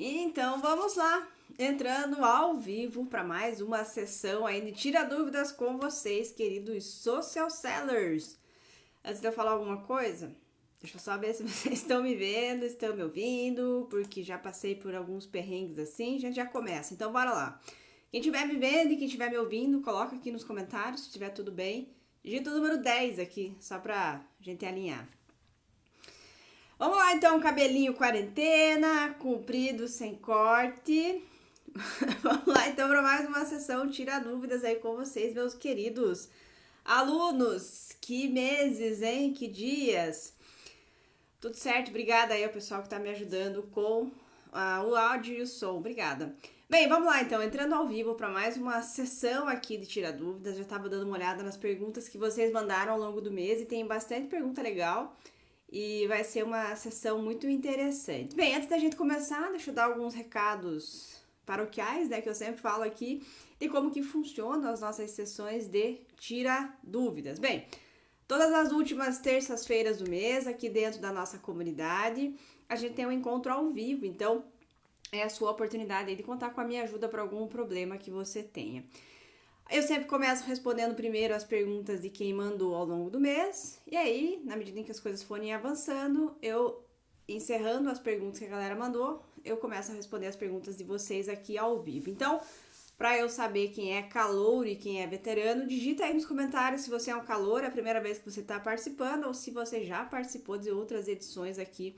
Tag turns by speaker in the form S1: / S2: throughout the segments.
S1: Então vamos lá, entrando ao vivo para mais uma sessão aí de Tira Dúvidas com vocês, queridos social sellers. Antes de eu falar alguma coisa, deixa eu só ver se vocês estão me vendo, estão me ouvindo, porque já passei por alguns perrengues assim, a gente já começa. Então bora lá. Quem estiver me vendo e quem estiver me ouvindo, coloca aqui nos comentários se estiver tudo bem. Digita o número 10 aqui, só pra gente alinhar. Vamos lá então, cabelinho quarentena, comprido, sem corte. Vamos lá então para mais uma sessão Tira Dúvidas aí com vocês, meus queridos alunos. Que meses, hein? Que dias. Tudo certo? Obrigada aí ao pessoal que tá me ajudando com o áudio e o som. Obrigada. Bem, vamos lá então, entrando ao vivo para mais uma sessão aqui de Tira Dúvidas. Já estava dando uma olhada nas perguntas que vocês mandaram ao longo do mês e tem bastante pergunta legal. E vai ser uma sessão muito interessante. Bem, antes da gente começar, deixa eu dar alguns recados paroquiais, né, que eu sempre falo aqui, de como que funcionam as nossas sessões de Tira Dúvidas. Bem, todas as últimas terças-feiras do mês, aqui dentro da nossa comunidade, a gente tem um encontro ao vivo, então é a sua oportunidade aí de contar com a minha ajuda para algum problema que você tenha. Eu sempre começo respondendo primeiro as perguntas de quem mandou ao longo do mês, e aí, na medida em que as coisas forem avançando, eu encerrando as perguntas que a galera mandou, eu começo a responder as perguntas de vocês aqui ao vivo. Então, para eu saber quem é calouro e quem é veterano, digita aí nos comentários se você é um calouro, é a primeira vez que você está participando, ou se você já participou de outras edições aqui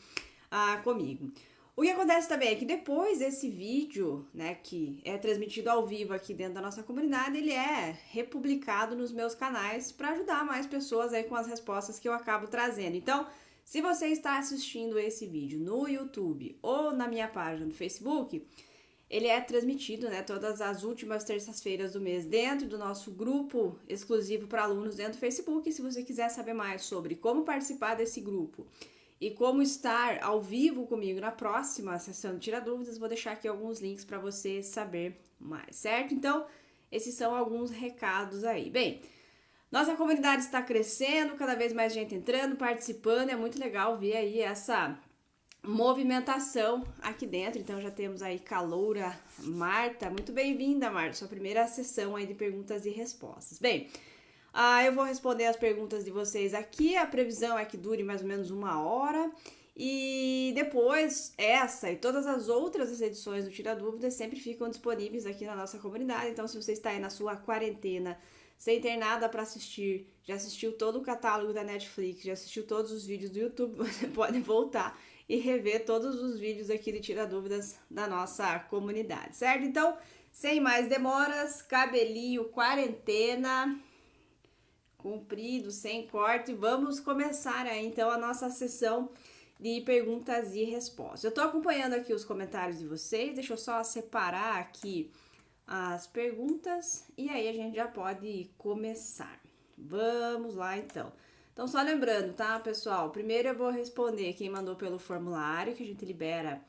S1: comigo. O que acontece também é que depois desse vídeo, né, que é transmitido ao vivo aqui dentro da nossa comunidade, ele é republicado nos meus canais para ajudar mais pessoas aí com as respostas que eu acabo trazendo. Então, se você está assistindo esse vídeo no YouTube ou na minha página do Facebook, ele é transmitido, né, todas as últimas terças-feiras do mês dentro do nosso grupo exclusivo para alunos dentro do Facebook. E se você quiser saber mais sobre como participar desse grupo e como estar ao vivo comigo na próxima sessão de Tira Dúvidas, vou deixar aqui alguns links para você saber mais, certo? Então, esses são alguns recados aí. Bem, nossa comunidade está crescendo, cada vez mais gente entrando, participando, é muito legal ver aí essa movimentação aqui dentro. Então, já temos aí caloura Marta, muito bem-vinda, Marta, sua primeira sessão aí de perguntas e respostas. Bem, eu vou responder as perguntas de vocês aqui, a previsão é que dure mais ou menos 1 hora, e depois essa e todas as outras edições do Tira Dúvidas sempre ficam disponíveis aqui na nossa comunidade. Então, se você está aí na sua quarentena, sem ter nada para assistir, já assistiu todo o catálogo da Netflix, já assistiu todos os vídeos do YouTube, você pode voltar e rever todos os vídeos aqui de Tira Dúvidas da nossa comunidade, certo? Então, sem mais demoras, cabelinho quarentena, comprido, sem corte, vamos começar aí então a nossa sessão de perguntas e respostas. Eu tô acompanhando aqui os comentários de vocês, deixa eu só separar aqui as perguntas e aí a gente já pode começar. Vamos lá então. Então, só lembrando, tá, pessoal? Primeiro eu vou responder quem mandou pelo formulário, que a gente libera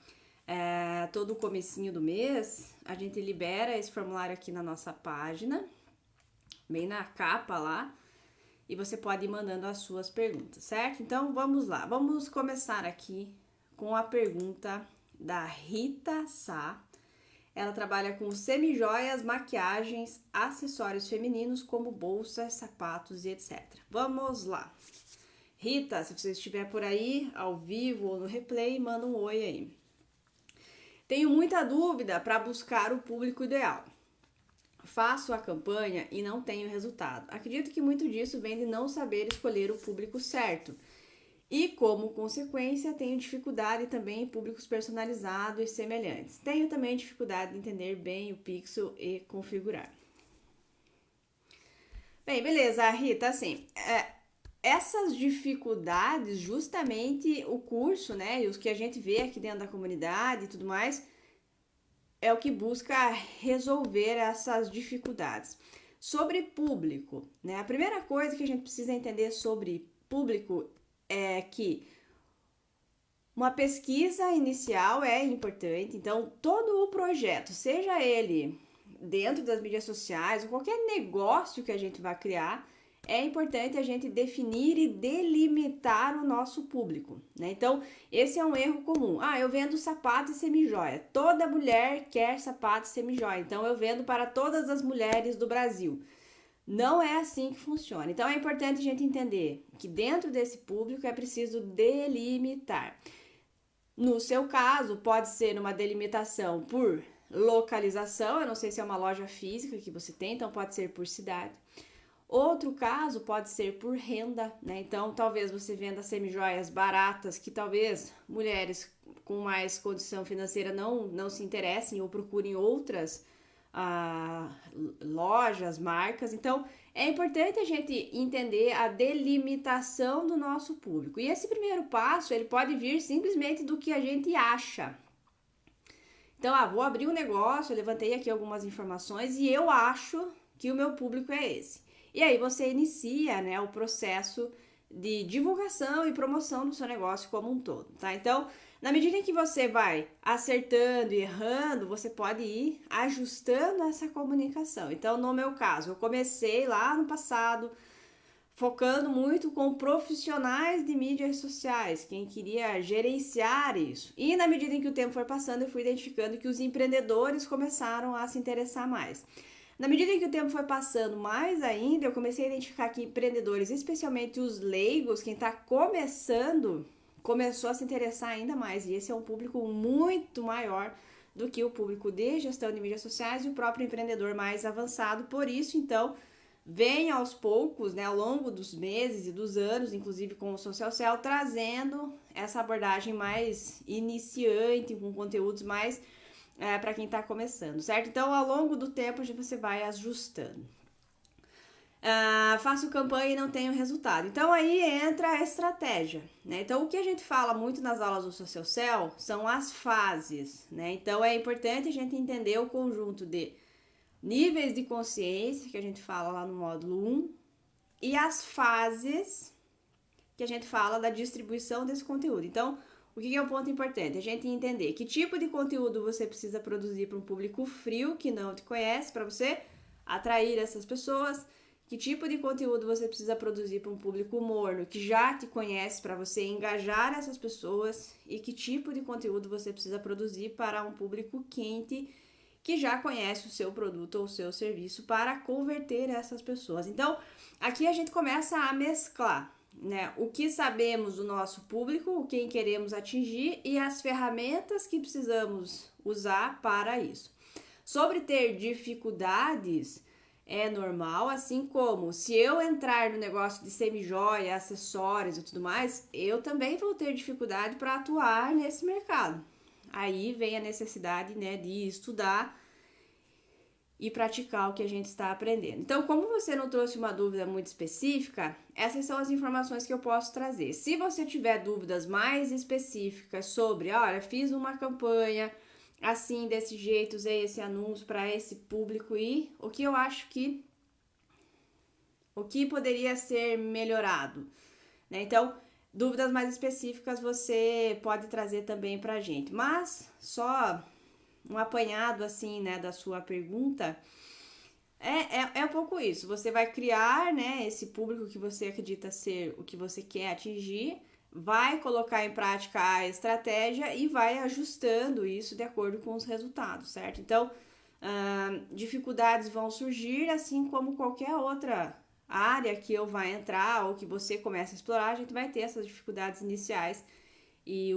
S1: todo o comecinho do mês. A gente libera esse formulário aqui na nossa página, bem na capa lá. E você pode ir mandando as suas perguntas, certo? Então, vamos lá. Vamos começar aqui com a pergunta da Rita Sá. Ela trabalha com semijoias, maquiagens, acessórios femininos como bolsas, sapatos e etc. Vamos lá. Rita, se você estiver por aí, ao vivo ou no replay, manda um oi aí. Tenho muita dúvida para buscar o público ideal. Faço a campanha e não tenho resultado. Acredito que muito disso vem de não saber escolher o público certo. E, como consequência, tenho dificuldade também em públicos personalizados e semelhantes. Tenho também dificuldade de entender bem o pixel e configurar. Bem, beleza, Rita, assim, essas dificuldades, justamente o curso, né, e os que a gente vê aqui dentro da comunidade e tudo mais, é o que busca resolver essas dificuldades. Sobre público, né, a primeira coisa que a gente precisa entender sobre público é que uma pesquisa inicial é importante, então todo o projeto, seja ele dentro das mídias sociais ou qualquer negócio que a gente vai criar, é importante a gente definir e delimitar o nosso público, né? Então, esse é um erro comum. Eu vendo sapato e semijoia. Toda mulher quer sapato e semijoia, então eu vendo para todas as mulheres do Brasil. Não é assim que funciona. Então, é importante a gente entender que dentro desse público é preciso delimitar. No seu caso, pode ser uma delimitação por localização, eu não sei se é uma loja física que você tem, então pode ser por cidade. Outro caso pode ser por renda, né? Então, talvez você venda semijoias baratas que talvez mulheres com mais condição financeira não se interessem ou procurem outras lojas, marcas. Então, é importante a gente entender a delimitação do nosso público. E esse primeiro passo, ele pode vir simplesmente do que a gente acha. Então, vou abrir um negócio, eu levantei aqui algumas informações e eu acho que o meu público é esse. E aí você inicia, né, o processo de divulgação e promoção do seu negócio como um todo, tá? Então, na medida em que você vai acertando e errando, você pode ir ajustando essa comunicação. Então, no meu caso, eu comecei lá no passado focando muito com profissionais de mídias sociais, quem queria gerenciar isso. E na medida em que o tempo foi passando, eu fui identificando que os empreendedores começaram a se interessar mais. Na medida em que o tempo foi passando mais ainda, eu comecei a identificar que empreendedores, especialmente os leigos, quem está começando, começou a se interessar ainda mais. E esse é um público muito maior do que o público de gestão de mídias sociais e o próprio empreendedor mais avançado. Por isso, então, vem aos poucos, né, ao longo dos meses e dos anos, inclusive com o Social Cell, trazendo essa abordagem mais iniciante, com conteúdos mais para quem está começando, certo? Então, ao longo do tempo, você vai ajustando. Faço campanha e não tenho resultado. Então, aí entra a estratégia, né? Então, o que a gente fala muito nas aulas do Social Cell são as fases, né? Então, é importante a gente entender o conjunto de níveis de consciência, que a gente fala lá no módulo 1, e as fases que a gente fala da distribuição desse conteúdo. Então, o que é um ponto importante? A gente entender que tipo de conteúdo você precisa produzir para um público frio que não te conhece, para você atrair essas pessoas. Que tipo de conteúdo você precisa produzir para um público morno que já te conhece, para você engajar essas pessoas. E que tipo de conteúdo você precisa produzir para um público quente que já conhece o seu produto ou o seu serviço, para converter essas pessoas. Então, aqui a gente começa a mesclar, né, o que sabemos do nosso público, quem queremos atingir e as ferramentas que precisamos usar para isso. Sobre ter dificuldades, é normal, assim como se eu entrar no negócio de semijoia, acessórios e tudo mais, eu também vou ter dificuldade para atuar nesse mercado. Aí vem a necessidade, né, de estudar e praticar o que a gente está aprendendo. Então, como você não trouxe uma dúvida muito específica, essas são as informações que eu posso trazer. Se você tiver dúvidas mais específicas sobre, olha, fiz uma campanha assim, desse jeito, usei esse anúncio para esse público e o que eu acho que o que poderia ser melhorado, né? Então, dúvidas mais específicas você pode trazer também para a gente. Mas só um apanhado assim, né, da sua pergunta, é um pouco isso. Você vai criar, né, esse público que você acredita ser o que você quer atingir, vai colocar em prática a estratégia e vai ajustando isso de acordo com os resultados, certo? Então, dificuldades vão surgir, assim como qualquer outra área que eu vá entrar ou que você comece a explorar, a gente vai ter essas dificuldades iniciais. E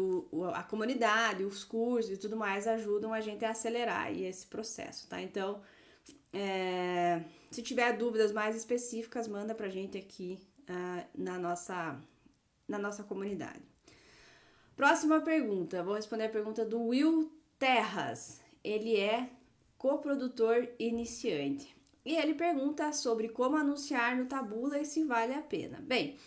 S1: a comunidade, os cursos e tudo mais ajudam a gente a acelerar aí esse processo, tá? Então, se tiver dúvidas mais específicas, manda pra gente aqui na nossa comunidade. Próxima pergunta, vou responder a pergunta do Will Terras. Ele é coprodutor iniciante. E ele pergunta sobre como anunciar no Taboola e se vale a pena. Bem,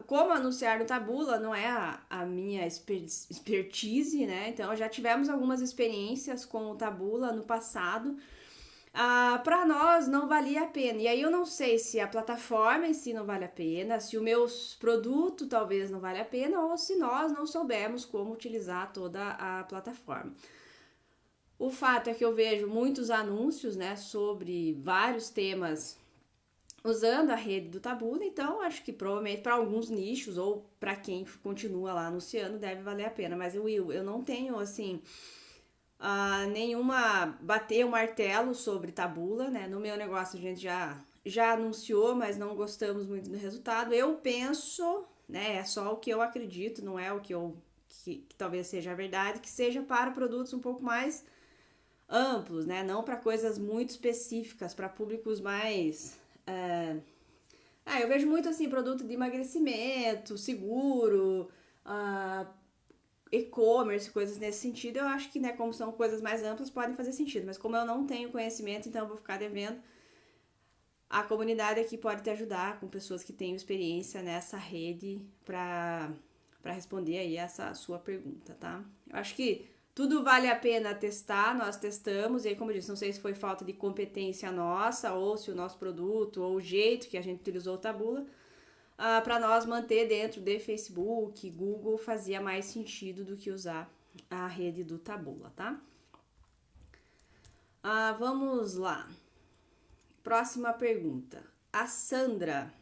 S1: como anunciar no Taboola não é a minha expertise, né? Então, já tivemos algumas experiências com o Taboola no passado. Para nós não valia a pena. E aí eu não sei se a plataforma em si não vale a pena, se o meu produto talvez não vale a pena, ou se nós não soubermos como utilizar toda a plataforma. O fato é que eu vejo muitos anúncios, né, sobre vários temas usando a rede do Taboola, então acho que provavelmente para alguns nichos ou para quem continua lá anunciando deve valer a pena. Mas eu não tenho assim nenhuma bater o martelo sobre Taboola, né? No meu negócio a gente já anunciou, mas não gostamos muito do resultado. Eu penso, né? É só o que eu acredito, não é o que talvez seja a verdade, que seja para produtos um pouco mais amplos, né? Não para coisas muito específicas, para públicos mais. Eu vejo muito assim, produto de emagrecimento, seguro, e-commerce, coisas nesse sentido. Eu acho que, né, como são coisas mais amplas, podem fazer sentido. Mas como eu não tenho conhecimento, então eu vou ficar devendo. A comunidade aqui pode te ajudar com pessoas que tenham experiência nessa rede para responder aí essa sua pergunta, tá? Eu acho que tudo vale a pena testar, nós testamos, e aí, como eu disse, não sei se foi falta de competência nossa, ou se o nosso produto, ou o jeito que a gente utilizou o Taboola, para nós manter dentro de Facebook, Google, fazia mais sentido do que usar a rede do Taboola, tá? Vamos lá. Próxima pergunta. A Sandra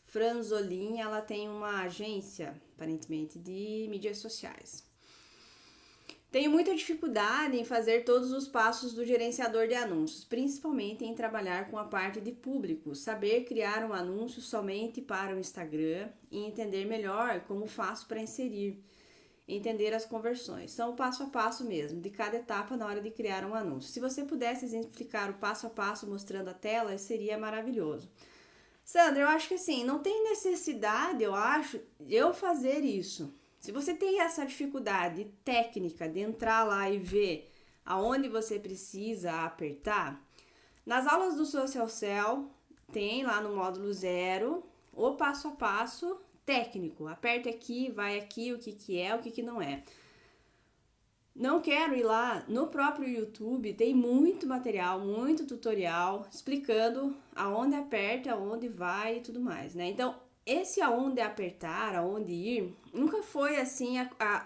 S1: Franzolin, ela tem uma agência, aparentemente, de mídias sociais. Tenho muita dificuldade em fazer todos os passos do gerenciador de anúncios, principalmente em trabalhar com a parte de público, saber criar um anúncio somente para o Instagram e entender melhor como faço para inserir, entender as conversões. São o passo a passo mesmo, de cada etapa na hora de criar um anúncio. Se você pudesse exemplificar o passo a passo mostrando a tela, seria maravilhoso. Sandra, eu acho que assim, não tem necessidade, eu acho, de eu fazer isso. Se você tem essa dificuldade técnica de entrar lá e ver aonde você precisa apertar, nas aulas do Social Cell tem lá no módulo 0 o passo a passo técnico. Aperte aqui, vai aqui, o que é, o que não é. Não quero ir lá, no próprio YouTube tem muito material, muito tutorial explicando aonde aperta, aonde vai e tudo mais, né? Então, esse aonde apertar, aonde ir, nunca foi assim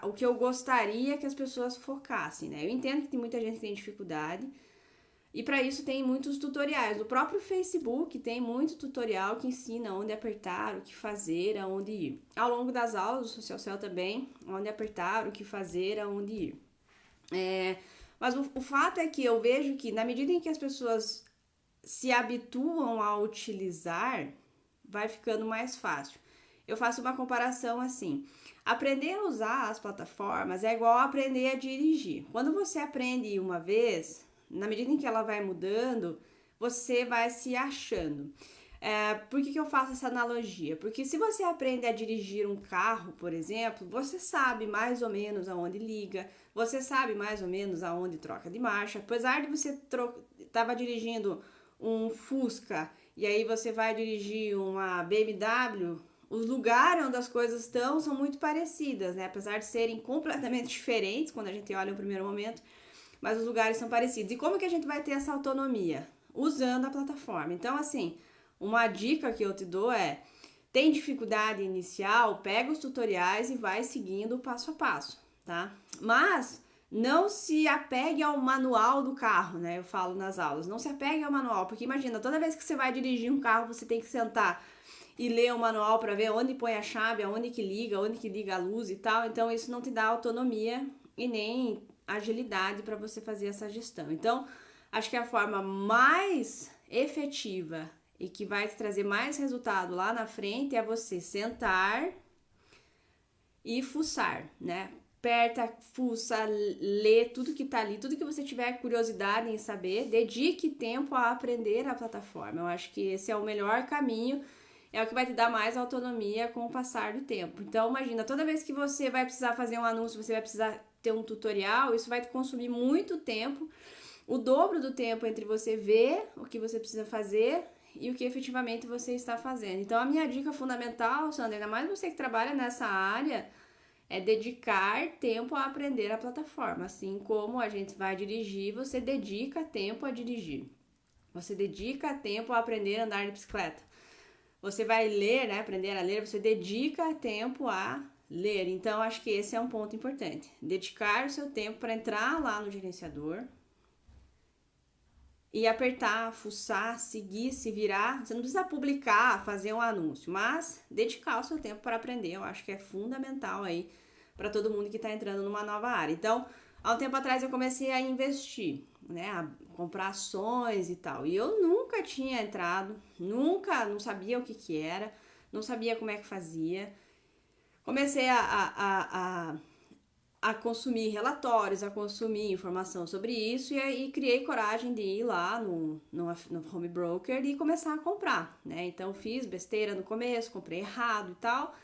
S1: o que eu gostaria que as pessoas focassem, né? Eu entendo que tem muita gente que tem dificuldade e para isso tem muitos tutoriais. No próprio Facebook tem muito tutorial que ensina onde apertar, o que fazer, aonde ir. Ao longo das aulas do Social Cell também, onde apertar, o que fazer, aonde ir. Mas o fato é que eu vejo que na medida em que as pessoas se habituam a utilizar, vai ficando mais fácil. Eu faço uma comparação assim. Aprender a usar as plataformas é igual a aprender a dirigir. Quando você aprende uma vez, na medida em que ela vai mudando, você vai se achando. Por que eu faço essa analogia? Porque se você aprende a dirigir um carro, por exemplo, você sabe mais ou menos aonde liga, você sabe mais ou menos aonde troca de marcha. Apesar de você estava dirigindo um Fusca e aí você vai dirigir uma BMW, os lugares onde as coisas estão são muito parecidas, né? Apesar de serem completamente diferentes quando a gente olha no primeiro momento, mas os lugares são parecidos. E como que a gente vai ter essa autonomia? Usando a plataforma. Então, assim, uma dica que eu te dou é: tem dificuldade inicial, pega os tutoriais e vai seguindo o passo a passo, tá? Mas não se apegue ao manual do carro, né? Eu falo nas aulas, não se apegue ao manual, porque imagina, toda vez que você vai dirigir um carro, você tem que sentar e ler o manual para ver onde põe a chave, onde que liga a luz e tal. Então isso não te dá autonomia e nem agilidade para você fazer essa gestão. Então, acho que a forma mais efetiva e que vai te trazer mais resultado lá na frente é você sentar e fuçar, né? Aperta, fuça, lê tudo que tá ali, tudo que você tiver curiosidade em saber, dedique tempo a aprender a plataforma. Eu acho que esse é o melhor caminho, é o que vai te dar mais autonomia com o passar do tempo. Então, imagina, toda vez que você vai precisar fazer um anúncio, você vai precisar ter um tutorial, isso vai te consumir muito tempo, o dobro do tempo entre você ver o que você precisa fazer e o que efetivamente você está fazendo. Então, a minha dica fundamental, Sandra, ainda mais você que trabalha nessa área, é dedicar tempo a aprender a plataforma. Assim como a gente vai dirigir, você dedica tempo a dirigir. Você dedica tempo a aprender a andar de bicicleta. Você vai ler, né? Aprender a ler, você dedica tempo a ler. Então, acho que esse é um ponto importante. Dedicar o seu tempo para entrar lá no gerenciador e apertar, fuçar, seguir, se virar. Você não precisa publicar, fazer um anúncio, mas dedicar o seu tempo para aprender. Eu acho que é fundamental aí para todo mundo que está entrando numa nova área. Então, há um tempo atrás eu comecei a investir, né, a comprar ações e tal. E eu nunca tinha entrado, não sabia o que era, não sabia como é que fazia. Comecei a consumir relatórios, a consumir informação sobre isso, e aí criei coragem de ir lá no home broker e começar a comprar, né? Então fiz besteira no começo, comprei errado e tal,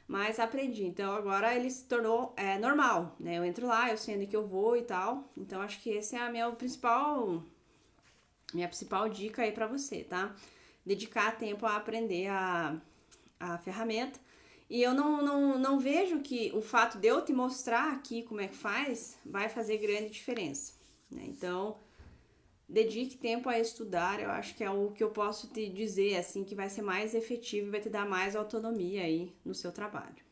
S1: mas aprendi. Então agora ele se tornou normal, né? Eu entro lá, eu sei onde que eu vou e tal. Então acho que essa é a minha principal dica aí para você, tá? Dedicar tempo a aprender a ferramenta. E eu não vejo que o fato de eu te mostrar aqui como é que faz vai fazer grande diferença, né? Então, dedique tempo a estudar, eu acho que é o que eu posso te dizer, assim, que vai ser mais efetivo e vai te dar mais autonomia aí no seu trabalho.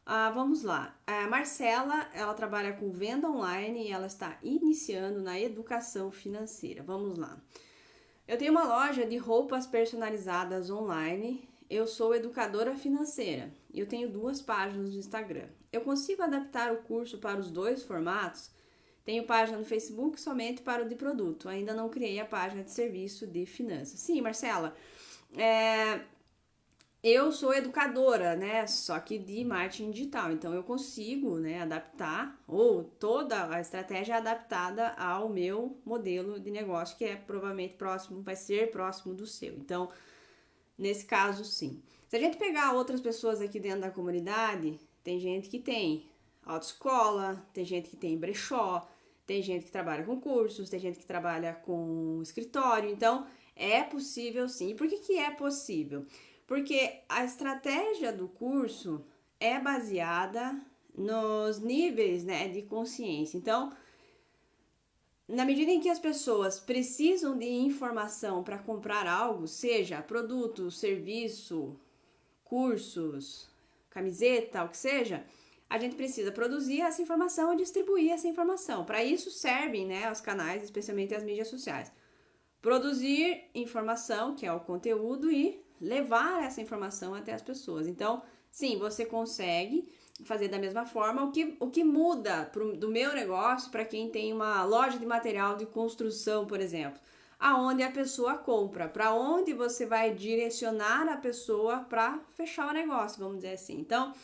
S1: Vamos lá. A Marcela, ela trabalha com venda online e ela está iniciando na educação financeira. Vamos lá. Eu tenho uma loja de roupas personalizadas online. Eu sou educadora financeira e eu tenho 2 páginas no Instagram. Eu consigo adaptar o curso para os 2 formatos? Tenho página no Facebook somente para o de produto. Ainda não criei a página de serviço de finanças. Sim, Marcela, eu sou educadora, né? Só que de marketing digital. Então eu consigo, né, adaptar, ou toda a estratégia é adaptada ao meu modelo de negócio, que é provavelmente vai ser próximo do seu. Então, nesse caso, sim. Se a gente pegar outras pessoas aqui dentro da comunidade, tem gente que tem autoescola, tem gente que tem brechó, tem gente que trabalha com cursos, tem gente que trabalha com escritório. Então, é possível sim. E por que é possível? Porque a estratégia do curso é baseada nos níveis, né, de consciência. Então, na medida em que as pessoas precisam de informação para comprar algo, seja produto, serviço, cursos, camiseta, o que seja, a gente precisa produzir essa informação e distribuir essa informação. Para isso servem, né, os canais, especialmente as mídias sociais. Produzir informação, que é o conteúdo, e levar essa informação até as pessoas. Então, sim, você consegue fazer da mesma forma. O que muda do meu negócio para quem tem uma loja de material de construção, por exemplo, aonde a pessoa compra, para onde você vai direcionar a pessoa para fechar o negócio, vamos dizer assim. Então,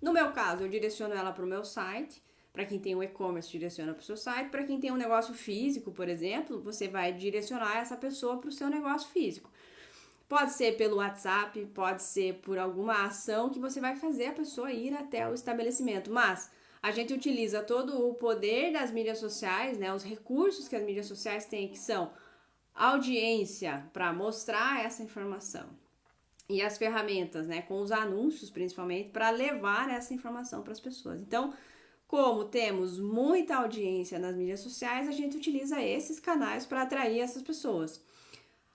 S1: no meu caso, eu direciono ela para o meu site. Para quem tem um e-commerce, direciona para o seu site. Para quem tem um negócio físico, por exemplo, você vai direcionar essa pessoa para o seu negócio físico. Pode ser pelo WhatsApp, pode ser por alguma ação que você vai fazer a pessoa ir até o estabelecimento. Mas a gente utiliza todo o poder das mídias sociais, né, os recursos que as mídias sociais têm, que são audiência, para mostrar essa informação. E as ferramentas, né, com os anúncios principalmente, para levar essa informação para as pessoas. Então, como temos muita audiência nas mídias sociais, a gente utiliza esses canais para atrair essas pessoas.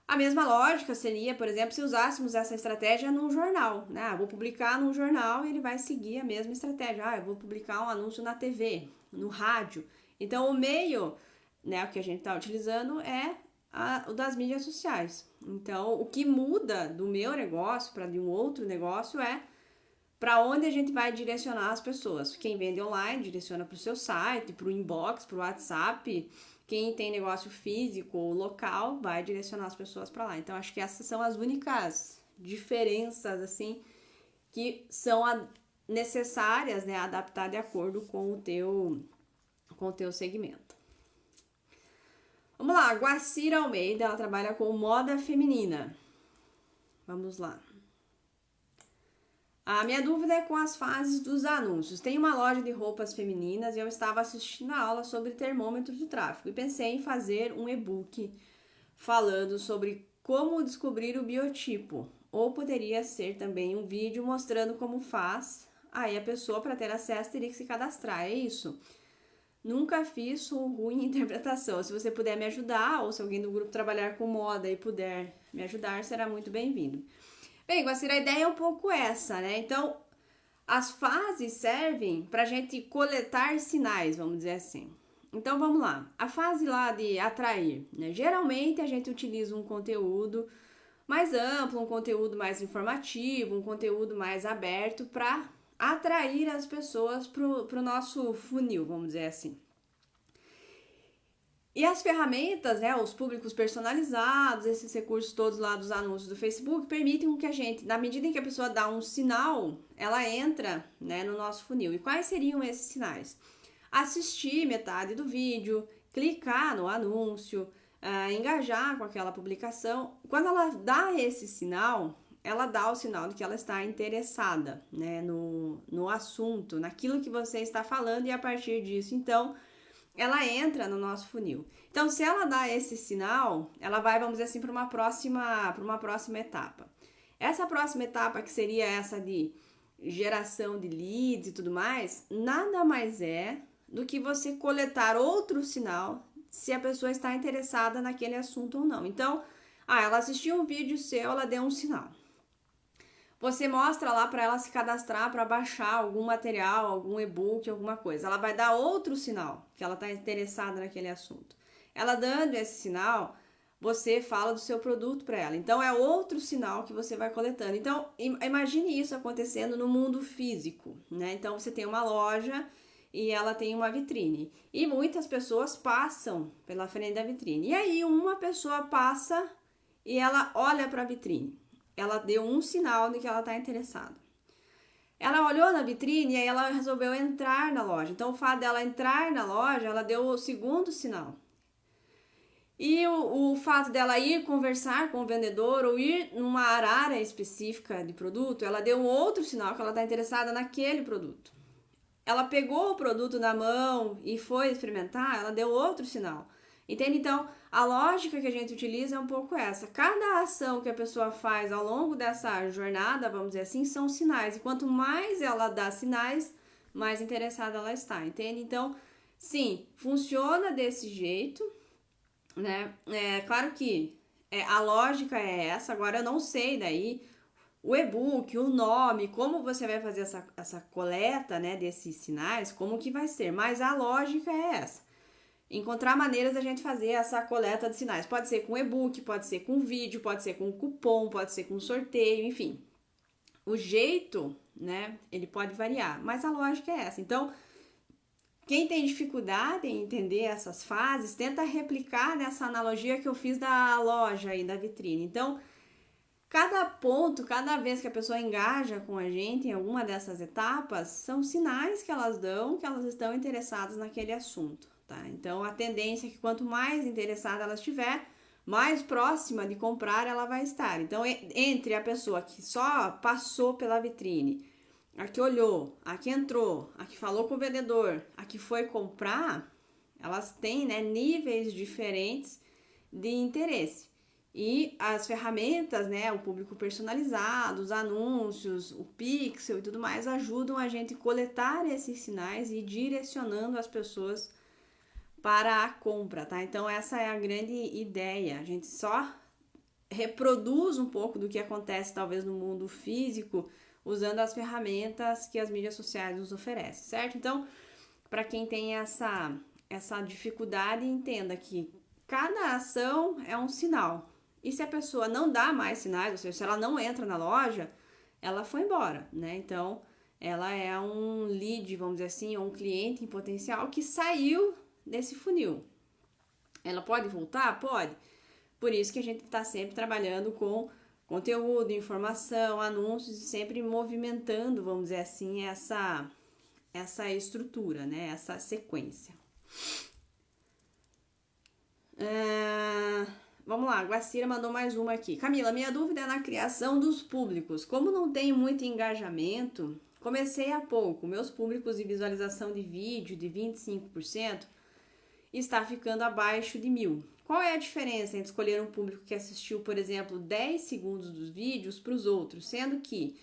S1: A mesma lógica seria, por exemplo, se usássemos essa estratégia num jornal, né? Vou publicar num jornal e ele vai seguir a mesma estratégia. Eu vou publicar um anúncio na TV, no rádio. Então, o meio, né, que a gente está utilizando é o das mídias sociais. Então, o que muda do meu negócio para de um outro negócio é para onde a gente vai direcionar as pessoas. Quem vende online direciona para o seu site, para o inbox, para o WhatsApp. Quem tem negócio físico ou local vai direcionar as pessoas para lá. Então, acho que essas são as únicas diferenças, assim, que são necessárias, né, adaptar de acordo com o teu segmento. Vamos lá, Guacira Almeida, ela trabalha com moda feminina. Vamos lá. A minha dúvida é com as fases dos anúncios. Tem uma loja de roupas femininas e eu estava assistindo a aula sobre termômetro de tráfego e pensei em fazer um e-book falando sobre como descobrir o biotipo. Ou poderia ser também um vídeo mostrando como faz. Aí a pessoa, para ter acesso, teria que se cadastrar. É isso? Nunca fiz, sou ruim em interpretação. Se você puder me ajudar, ou se alguém do grupo trabalhar com moda e puder me ajudar, será muito bem-vindo. Bem, Guacira, a ideia é um pouco essa, né? Então, as fases servem para a gente coletar sinais, vamos dizer assim. Então vamos lá, a fase lá de atrair, né? Geralmente a gente utiliza um conteúdo mais amplo, um conteúdo mais informativo, um conteúdo mais aberto para atrair as pessoas para o nosso funil, vamos dizer assim. E as ferramentas, né, os públicos personalizados, esses recursos todos lá dos anúncios do Facebook, permitem que a gente, na medida em que a pessoa dá um sinal, ela entra, né, no nosso funil. E quais seriam esses sinais? Assistir metade do vídeo, clicar no anúncio, engajar com aquela publicação. Quando ela dá esse sinal, ela dá o sinal de que ela está interessada, né, no assunto, naquilo que você está falando, e a partir disso, então, ela entra no nosso funil. Então, se ela dá esse sinal, ela vai, vamos dizer assim, para uma próxima etapa. Essa próxima etapa, que seria essa de geração de leads e tudo mais, nada mais é do que você coletar outro sinal se a pessoa está interessada naquele assunto ou não. Então, ela assistiu um vídeo seu, ela deu um sinal. Você mostra lá para ela se cadastrar para baixar algum material, algum e-book, alguma coisa. Ela vai dar outro sinal que ela está interessada naquele assunto. Ela dando esse sinal, você fala do seu produto para ela. Então, é outro sinal que você vai coletando. Então, imagine isso acontecendo no mundo físico, né? Então, você tem uma loja e ela tem uma vitrine. E muitas pessoas passam pela frente da vitrine. E aí, uma pessoa passa e ela olha para a vitrine. Ela deu um sinal de que ela está interessada. Ela olhou na vitrine e aí ela resolveu entrar na loja. Então, o fato dela entrar na loja, ela deu o segundo sinal. E o fato dela ir conversar com o vendedor ou ir numa área específica de produto, ela deu um outro sinal que ela está interessada naquele produto. Ela pegou o produto na mão e foi experimentar, ela deu outro sinal. Entende? Então, a lógica que a gente utiliza é um pouco essa. Cada ação que a pessoa faz ao longo dessa jornada, vamos dizer assim, são sinais. E quanto mais ela dá sinais, mais interessada ela está. Entende? Então, sim, funciona desse jeito, né? É claro que a lógica é essa. Agora, eu não sei daí o e-book, o nome, como você vai fazer essa coleta, né, desses sinais, como que vai ser. Mas a lógica é essa. Encontrar maneiras da gente fazer essa coleta de sinais. Pode ser com e-book, pode ser com vídeo, pode ser com cupom, pode ser com sorteio, enfim. O jeito, né, ele pode variar, mas a lógica é essa. Então, quem tem dificuldade em entender essas fases, tenta replicar nessa analogia que eu fiz da loja e da vitrine. Então, cada ponto, cada vez que a pessoa engaja com a gente em alguma dessas etapas, são sinais que elas dão que elas estão interessadas naquele assunto. Tá? Então, a tendência é que quanto mais interessada ela estiver, mais próxima de comprar ela vai estar. Então, entre a pessoa que só passou pela vitrine, a que olhou, a que entrou, a que falou com o vendedor, a que foi comprar, elas têm, né, níveis diferentes de interesse. E as ferramentas, né, o público personalizado, os anúncios, o pixel e tudo mais, ajudam a gente a coletar esses sinais e ir direcionando as pessoas para a compra, tá? Então, essa é a grande ideia. A gente só reproduz um pouco do que acontece, talvez, no mundo físico, usando as ferramentas que as mídias sociais nos oferecem, certo? Então, para quem tem essa dificuldade, entenda que cada ação é um sinal. E se a pessoa não dá mais sinais, ou seja, se ela não entra na loja, ela foi embora, né? Então, ela é um lead, vamos dizer assim, ou um cliente em potencial que saiu desse funil. Ela pode voltar? Pode. Por isso que a gente está sempre trabalhando com conteúdo, informação, anúncios e sempre movimentando, vamos dizer assim, essa estrutura, né? Essa sequência. Vamos lá, a Guacira mandou mais uma aqui. Camila, minha dúvida é na criação dos públicos. Como não tenho muito engajamento, comecei há pouco. Meus públicos de visualização de vídeo de 25% está ficando abaixo de 1.000. Qual é a diferença entre escolher um público que assistiu, por exemplo, 10 segundos dos vídeos para os outros, sendo que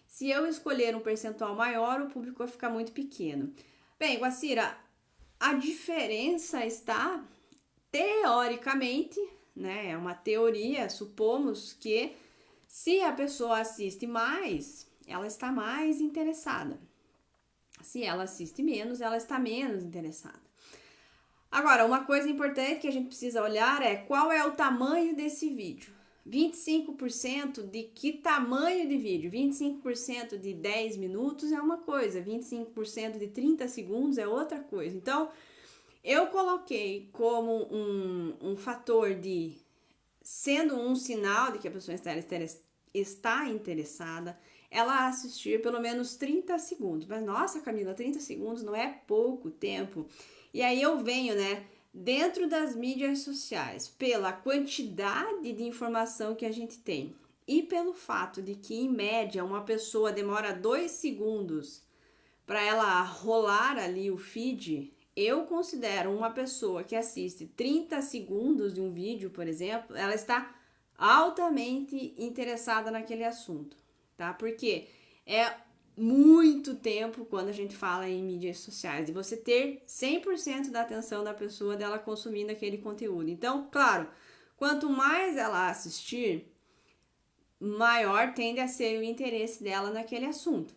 S1: se eu escolher um percentual maior, o público vai ficar muito pequeno? Bem, Guacira, a diferença está, teoricamente, né, é uma teoria, supomos que se a pessoa assiste mais, ela está mais interessada. Se ela assiste menos, ela está menos interessada. Agora, uma coisa importante que a gente precisa olhar é qual é o tamanho desse vídeo. 25% de que tamanho de vídeo? 25% de 10 minutos é uma coisa, 25% de 30 segundos é outra coisa. Então, eu coloquei como um fator de, sendo um sinal de que a pessoa está interessada, ela assistir pelo menos 30 segundos. Mas, nossa, Camila, 30 segundos não é pouco tempo. E aí eu venho, né, dentro das mídias sociais, pela quantidade de informação que a gente tem e pelo fato de que, em média, uma pessoa demora 2 segundos para ela rolar ali o feed, eu considero uma pessoa que assiste 30 segundos de um vídeo, por exemplo, ela está altamente interessada naquele assunto, tá? Porque é muito tempo quando a gente fala em mídias sociais, e você ter 100% da atenção da pessoa dela consumindo aquele conteúdo. Então, claro, quanto mais ela assistir, maior tende a ser o interesse dela naquele assunto.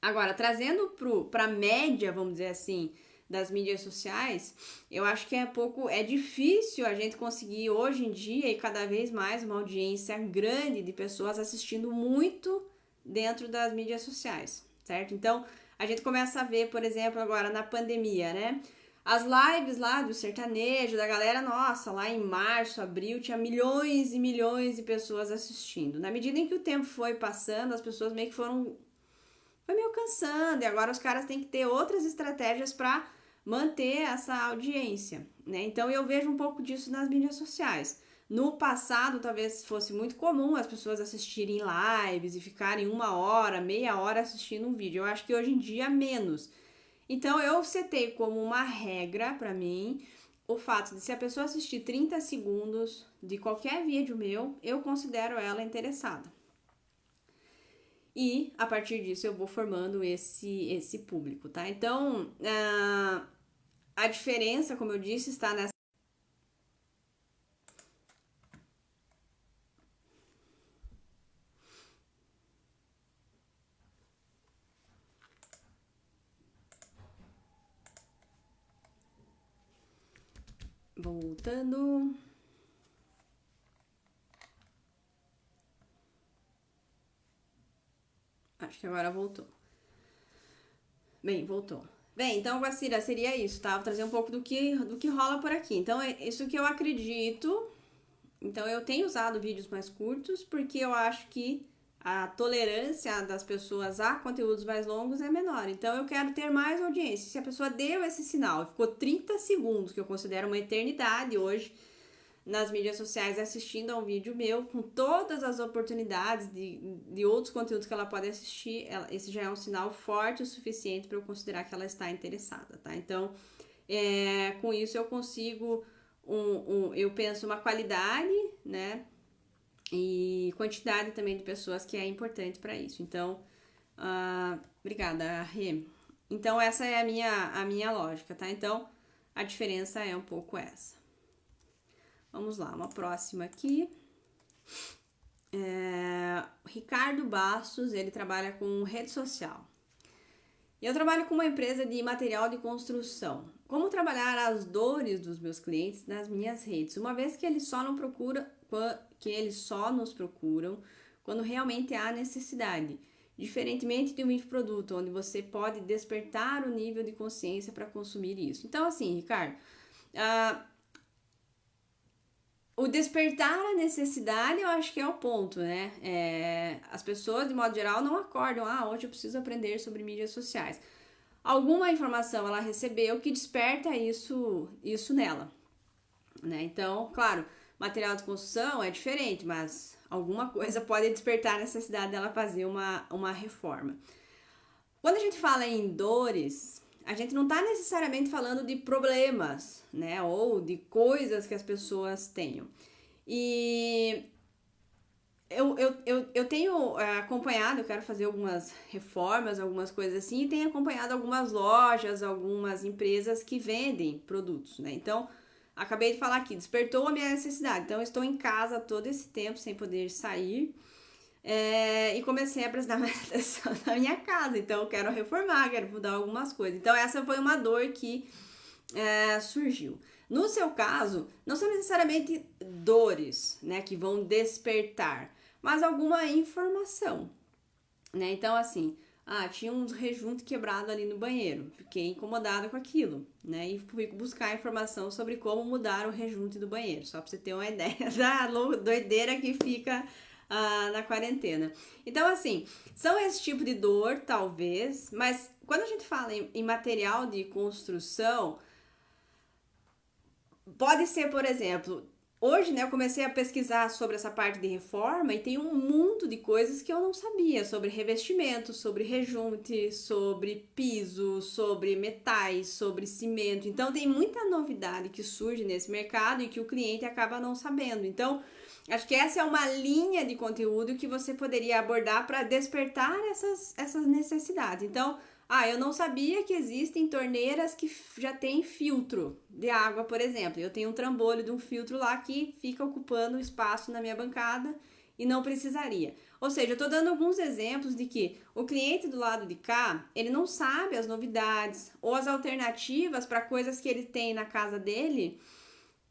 S1: Agora, trazendo para a média, vamos dizer assim, das mídias sociais, eu acho que é difícil a gente conseguir hoje em dia e cada vez mais uma audiência grande de pessoas assistindo muito dentro das mídias sociais, certo? Então, a gente começa a ver, por exemplo, agora na pandemia, né? As lives lá do sertanejo, da galera, nossa, lá em março, abril, tinha milhões e milhões de pessoas assistindo. Na medida em que o tempo foi passando, as pessoas meio que foi meio cansando, e agora os caras têm que ter outras estratégias para manter essa audiência, né? Então eu vejo um pouco disso nas mídias sociais. No passado, talvez fosse muito comum as pessoas assistirem lives e ficarem 1 hora, meia hora assistindo um vídeo. Eu acho que hoje em dia menos. Então eu setei como uma regra para mim o fato de, se a pessoa assistir 30 segundos de qualquer vídeo meu, eu considero ela interessada. E a partir disso eu vou formando esse público, tá? Então, a diferença, como eu disse, está nessa. Voltando. Acho que agora voltou. Bem, voltou. Bem, então, Guacira, seria isso, tá? Vou trazer um pouco do que rola por aqui. Então, é isso que eu acredito. Então, eu tenho usado vídeos mais curtos porque eu acho que a tolerância das pessoas a conteúdos mais longos é menor. Então, eu quero ter mais audiência. Se a pessoa deu esse sinal e ficou 30 segundos, que eu considero uma eternidade hoje, nas mídias sociais assistindo a um vídeo meu, com todas as oportunidades de outros conteúdos que ela pode assistir, esse já é um sinal forte o suficiente para eu considerar que ela está interessada, tá? Então, com isso eu consigo, eu penso uma qualidade, né? E quantidade também de pessoas que é importante para isso. Então, obrigada, Rê. Então, essa é a minha lógica, tá? Então, a diferença é um pouco essa. Vamos lá, uma próxima aqui. Ricardo Bastos, ele trabalha com rede social. Eu trabalho com uma empresa de material de construção. Como trabalhar as dores dos meus clientes nas minhas redes, uma vez que eles só nos procuram quando realmente há necessidade, diferentemente de um infoproduto, onde você pode despertar o nível de consciência para consumir isso. Então, assim, Ricardo, o despertar a necessidade, eu acho que é o ponto, né? As pessoas, de modo geral, não acordam. Hoje eu preciso aprender sobre mídias sociais. Alguma informação ela recebeu que desperta isso nela, né? Então, claro, material de construção é diferente, mas alguma coisa pode despertar a necessidade dela fazer uma reforma. Quando a gente fala em dores, a gente não está necessariamente falando de problemas, né? Ou de coisas que as pessoas tenham. E eu tenho acompanhado, eu quero fazer algumas reformas, algumas coisas assim, e tenho acompanhado algumas lojas, algumas empresas que vendem produtos, né? Então, acabei de falar aqui, despertou a minha necessidade. Então, eu estou em casa todo esse tempo sem poder sair. E comecei a prestar mais atenção na minha casa. Então, eu quero reformar, quero mudar algumas coisas. Então, essa foi uma dor que surgiu. No seu caso, não são necessariamente dores, né, que vão despertar, mas alguma informação, né? Então, assim, tinha um rejunto quebrado ali no banheiro, fiquei incomodada com aquilo, né? E fui buscar informação sobre como mudar o rejunte do banheiro, só pra você ter uma ideia da doideira que fica na quarentena. Então, assim, são esse tipo de dor, talvez, mas quando a gente fala em material de construção, pode ser, por exemplo, hoje, né, eu comecei a pesquisar sobre essa parte de reforma e tem um mundo de coisas que eu não sabia sobre revestimento, sobre rejunte, sobre piso, sobre metais, sobre cimento. Então, tem muita novidade que surge nesse mercado e que o cliente acaba não sabendo. Então, acho que essa é uma linha de conteúdo que você poderia abordar para despertar essas necessidades. Então, eu não sabia que existem torneiras que já tem filtro de água, por exemplo. Eu tenho um trambolho de um filtro lá que fica ocupando espaço na minha bancada e não precisaria. Ou seja, eu estou dando alguns exemplos de que o cliente do lado de cá, ele não sabe as novidades ou as alternativas para coisas que ele tem na casa dele,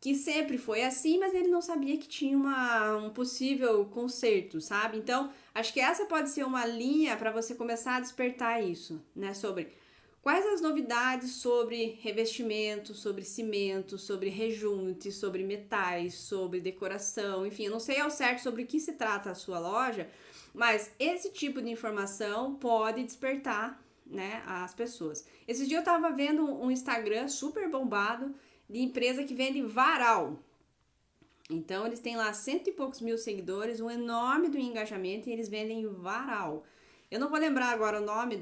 S1: que sempre foi assim, mas ele não sabia que tinha um possível conserto, sabe? Então, acho que essa pode ser uma linha para você começar a despertar isso, né? Sobre quais as novidades sobre revestimento, sobre cimento, sobre rejunte, sobre metais, sobre decoração, enfim, eu não sei ao certo sobre o que se trata a sua loja, mas esse tipo de informação pode despertar, né, as pessoas. Esse dia eu tava vendo um Instagram super bombado de empresa que vende varal. Então, eles têm lá 100 e poucos mil seguidores, um enorme do engajamento, e eles vendem varal. Eu não vou lembrar agora o nome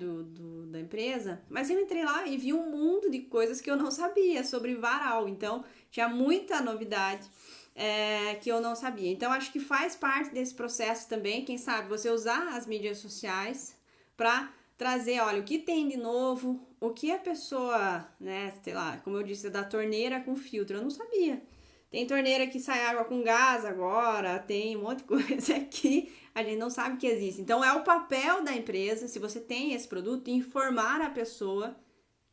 S1: da empresa, mas eu entrei lá e vi um mundo de coisas que eu não sabia sobre varal. Então, tinha muita novidade que eu não sabia. Então, acho que faz parte desse processo também, quem sabe, você usar as mídias sociais para trazer, olha, o que tem de novo, o que a pessoa, né, sei lá, como eu disse, da torneira com filtro, eu não sabia. Tem torneira que sai água com gás agora, tem um monte de coisa aqui, a gente não sabe que existe. Então, é o papel da empresa, se você tem esse produto, informar a pessoa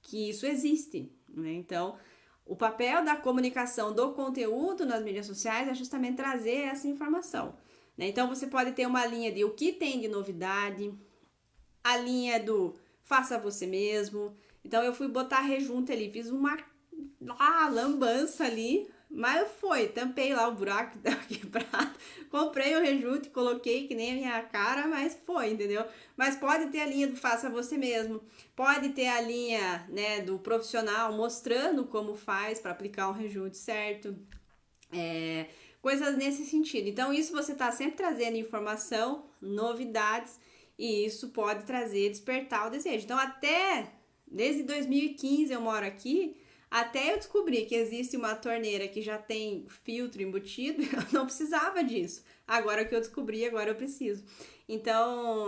S1: que isso existe, né? Então, o papel da comunicação do conteúdo nas mídias sociais é justamente trazer essa informação, né? Então, você pode ter uma linha de o que tem de novidade, a linha do faça você mesmo. Então, eu fui botar rejunte ali, fiz uma lambança ali, mas tampei lá o buraco que tava quebrado, comprei o rejunte, coloquei que nem a minha cara, mas foi, entendeu? Mas pode ter a linha do faça você mesmo, pode ter a linha, né, do profissional mostrando como faz para aplicar um rejunte certo, coisas nesse sentido. Então, isso você tá sempre trazendo informação, novidades, e isso pode despertar o desejo. Então, desde 2015 eu moro aqui, até eu descobri que existe uma torneira que já tem filtro embutido, eu não precisava disso. Agora que eu descobri, agora eu preciso. Então,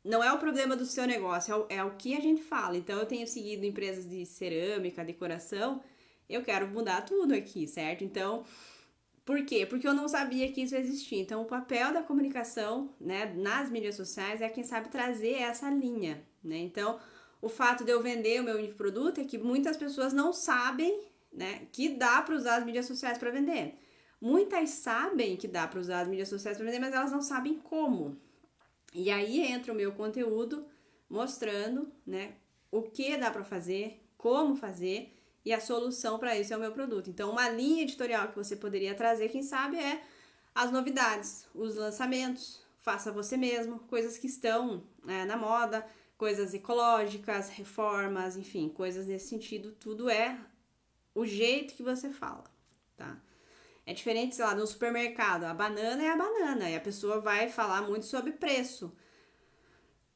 S1: não é o problema do seu negócio, é o que a gente fala. Então, eu tenho seguido empresas de cerâmica, decoração, eu quero mudar tudo aqui, certo? Então, por quê? Porque eu não sabia que isso existia. Então, o papel da comunicação, né, nas mídias sociais é quem sabe trazer essa linha, né? Então, o fato de eu vender o meu infoproduto é que muitas pessoas não sabem, né, que dá para usar as mídias sociais para vender. Muitas sabem que dá para usar as mídias sociais para vender, mas elas não sabem como. E aí entra o meu conteúdo mostrando, né, o que dá para fazer, como fazer, e a solução para isso é o meu produto. Então, uma linha editorial que você poderia trazer, quem sabe, é as novidades, os lançamentos, faça você mesmo, coisas que estão na moda, coisas ecológicas, reformas, enfim, coisas nesse sentido. Tudo é o jeito que você fala, tá? É diferente, sei lá, no supermercado, a banana é a banana, e a pessoa vai falar muito sobre preço.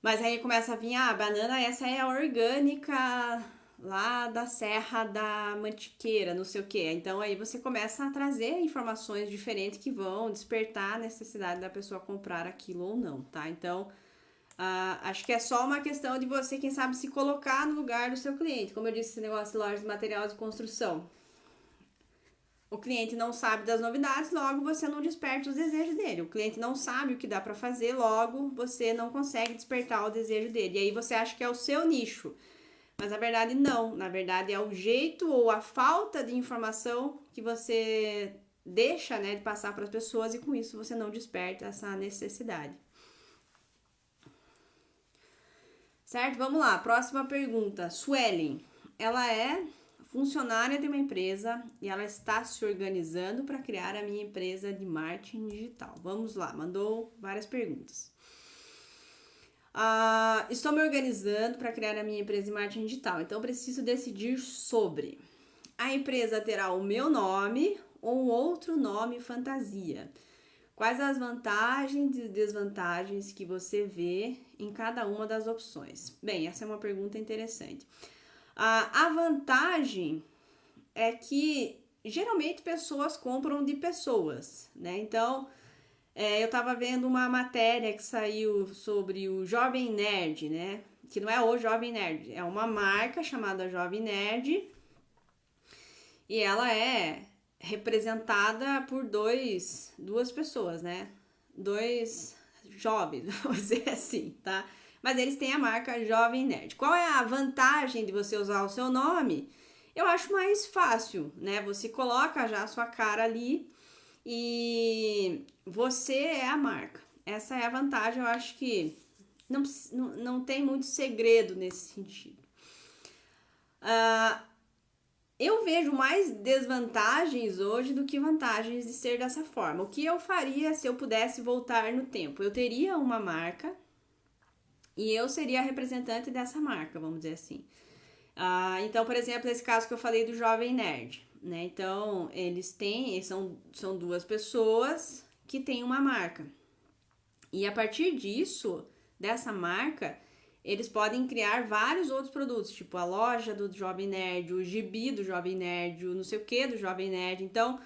S1: Mas aí começa a vir, a banana essa é a orgânica lá da Serra da Mantiqueira, não sei o que. Então aí você começa a trazer informações diferentes que vão despertar a necessidade da pessoa comprar aquilo ou não, tá? Então, acho que é só uma questão de você, quem sabe, se colocar no lugar do seu cliente. Como eu disse, esse negócio de lojas de material de construção. O cliente não sabe das novidades, logo você não desperta os desejos dele. O cliente não sabe o que dá para fazer, logo você não consegue despertar o desejo dele. E aí você acha que é o seu nicho. Mas na verdade não, na verdade é o jeito ou a falta de informação que você deixa, né, de passar para as pessoas e com isso você não desperta essa necessidade. Certo? Vamos lá, próxima pergunta. Suelen, ela é funcionária de uma empresa e ela está se organizando para criar a minha empresa de marketing digital. Vamos lá, mandou várias perguntas. Estou me organizando para criar a minha empresa de marketing digital, então preciso decidir sobre: a empresa terá o meu nome ou outro nome fantasia? Quais as vantagens e desvantagens que você vê em cada uma das opções? Bem, essa é uma pergunta interessante. A vantagem é que geralmente pessoas compram de pessoas, né? Então, eu tava vendo uma matéria que saiu sobre o Jovem Nerd, né? Que não é o Jovem Nerd, é uma marca chamada Jovem Nerd e ela é representada por duas pessoas, né? Dois jovens, vamos dizer assim, tá? Mas eles têm a marca Jovem Nerd. Qual é a vantagem de você usar o seu nome? Eu acho mais fácil, né? Você coloca já a sua cara ali e você é a marca. Essa é a vantagem, eu acho que não tem muito segredo nesse sentido. Eu vejo mais desvantagens hoje do que vantagens de ser dessa forma. O que eu faria se eu pudesse voltar no tempo? Eu teria uma marca e eu seria a representante dessa marca, vamos dizer assim. Então, por exemplo, esse caso que eu falei do Jovem Nerd, né? Então, são duas pessoas que têm uma marca. E a partir disso, dessa marca, eles podem criar vários outros produtos, tipo a loja do Jovem Nerd, o gibi do Jovem Nerd, o não sei o que do Jovem Nerd. Então,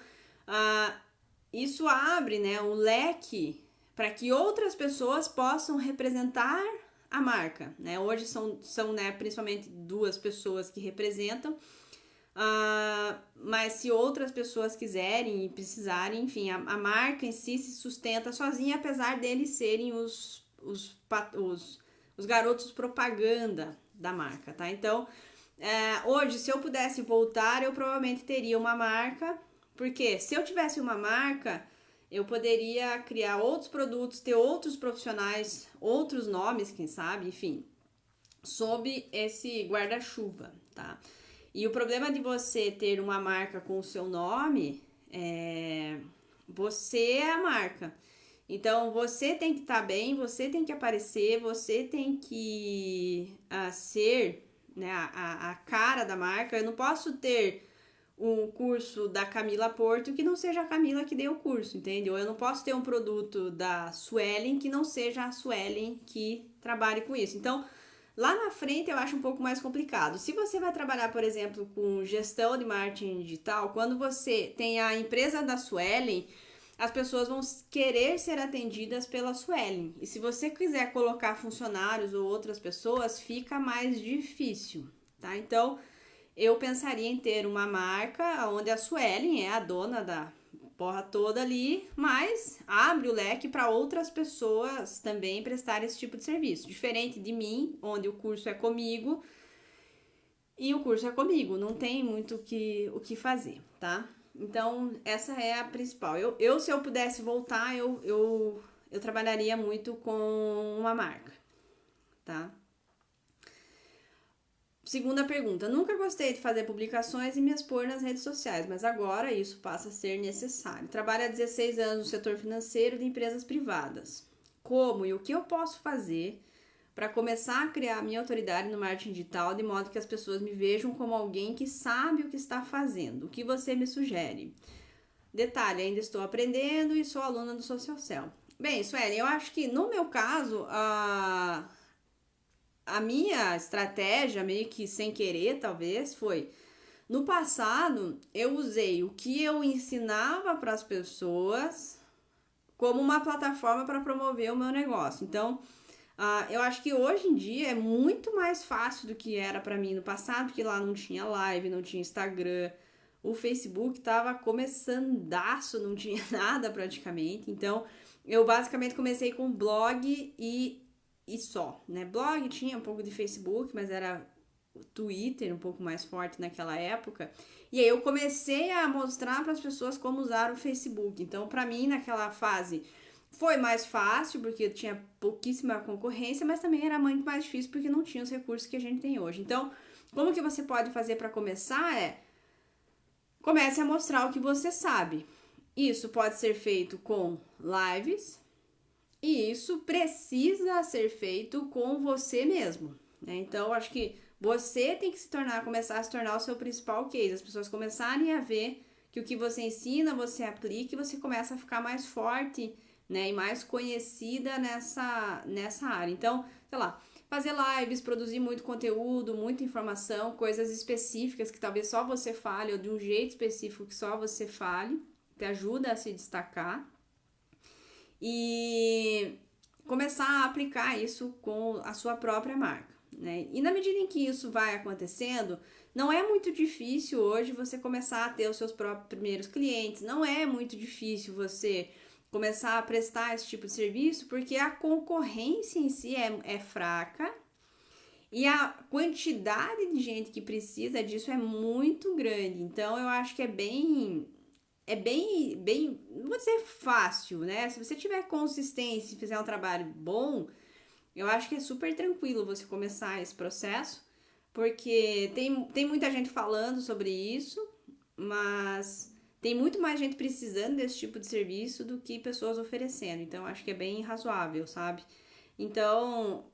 S1: isso abre, né, um leque para que outras pessoas possam representar a marca, né? Hoje são né, principalmente duas pessoas que representam, mas se outras pessoas quiserem e precisarem, enfim, a marca em si se sustenta sozinha, apesar deles serem os garotos propaganda da marca, tá? Então, hoje, se eu pudesse voltar, eu provavelmente teria uma marca, porque se eu tivesse uma marca, eu poderia criar outros produtos, ter outros profissionais, outros nomes, quem sabe, enfim, sob esse guarda-chuva, tá? E o problema de você ter uma marca com o seu nome você é a marca. Então, você tem que estar bem, você tem que aparecer, você tem que ser, né, a cara da marca. Eu não posso ter um curso da Camila Porto que não seja a Camila que deu o curso, entendeu? Eu não posso ter um produto da Suelen que não seja a Suelen que trabalhe com isso. Então, lá na frente eu acho um pouco mais complicado. Se você vai trabalhar, por exemplo, com gestão de marketing digital, quando você tem a empresa da Suelen, as pessoas vão querer ser atendidas pela Suelen. E se você quiser colocar funcionários ou outras pessoas, fica mais difícil, tá? Então, eu pensaria em ter uma marca onde a Suelen é a dona da porra toda ali, mas abre o leque para outras pessoas também prestarem esse tipo de serviço. Diferente de mim, onde o curso é comigo e o curso é comigo, não tem muito o que fazer, tá? Então, essa é a principal. Se eu pudesse voltar, eu trabalharia muito com uma marca, tá? Segunda pergunta. Nunca gostei de fazer publicações e me expor nas redes sociais, mas agora isso passa a ser necessário. Trabalho há 16 anos no setor financeiro de empresas privadas. Como e o que eu posso fazer para começar a criar minha autoridade no marketing digital de modo que as pessoas me vejam como alguém que sabe o que está fazendo? O que você me sugere? Detalhe, ainda estou aprendendo e sou aluna do Social Cell. Bem, Sueli, eu acho que no meu caso, a minha estratégia, meio que sem querer, talvez, foi: no passado, eu usei o que eu ensinava para as pessoas como uma plataforma para promover o meu negócio. Então, eu acho que hoje em dia é muito mais fácil do que era para mim no passado, porque lá não tinha live, não tinha Instagram, o Facebook tava começandaço, não tinha nada praticamente. Então, eu basicamente comecei com blog e só, né? Blog tinha um pouco de Facebook, mas era Twitter um pouco mais forte naquela época. E aí eu comecei a mostrar para as pessoas como usar o Facebook. Então, para mim, naquela fase, foi mais fácil, porque tinha pouquíssima concorrência, mas também era muito mais difícil, porque não tinha os recursos que a gente tem hoje. Então, como que você pode fazer para começar comece a mostrar o que você sabe. Isso pode ser feito com lives e isso precisa ser feito com você mesmo, né? Então, acho que você tem que começar a se tornar o seu principal case. As pessoas começarem a ver que o que você ensina, você aplica e você começa a ficar mais forte, né? E mais conhecida nessa área. Então, sei lá, fazer lives, produzir muito conteúdo, muita informação, coisas específicas que talvez só você fale, ou de um jeito específico que só você fale, te ajuda a se destacar. E começar a aplicar isso com a sua própria marca, né? E na medida em que isso vai acontecendo, não é muito difícil hoje você começar a ter os seus próprios primeiros clientes, não é muito difícil você começar a prestar esse tipo de serviço, porque a concorrência em si é fraca e a quantidade de gente que precisa disso é muito grande. Então, eu acho que é bem, não vou dizer fácil, né? Se você tiver consistência e fizer um trabalho bom, eu acho que é super tranquilo você começar esse processo, porque tem muita gente falando sobre isso, mas tem muito mais gente precisando desse tipo de serviço do que pessoas oferecendo. Então, acho que é bem razoável, sabe? Então,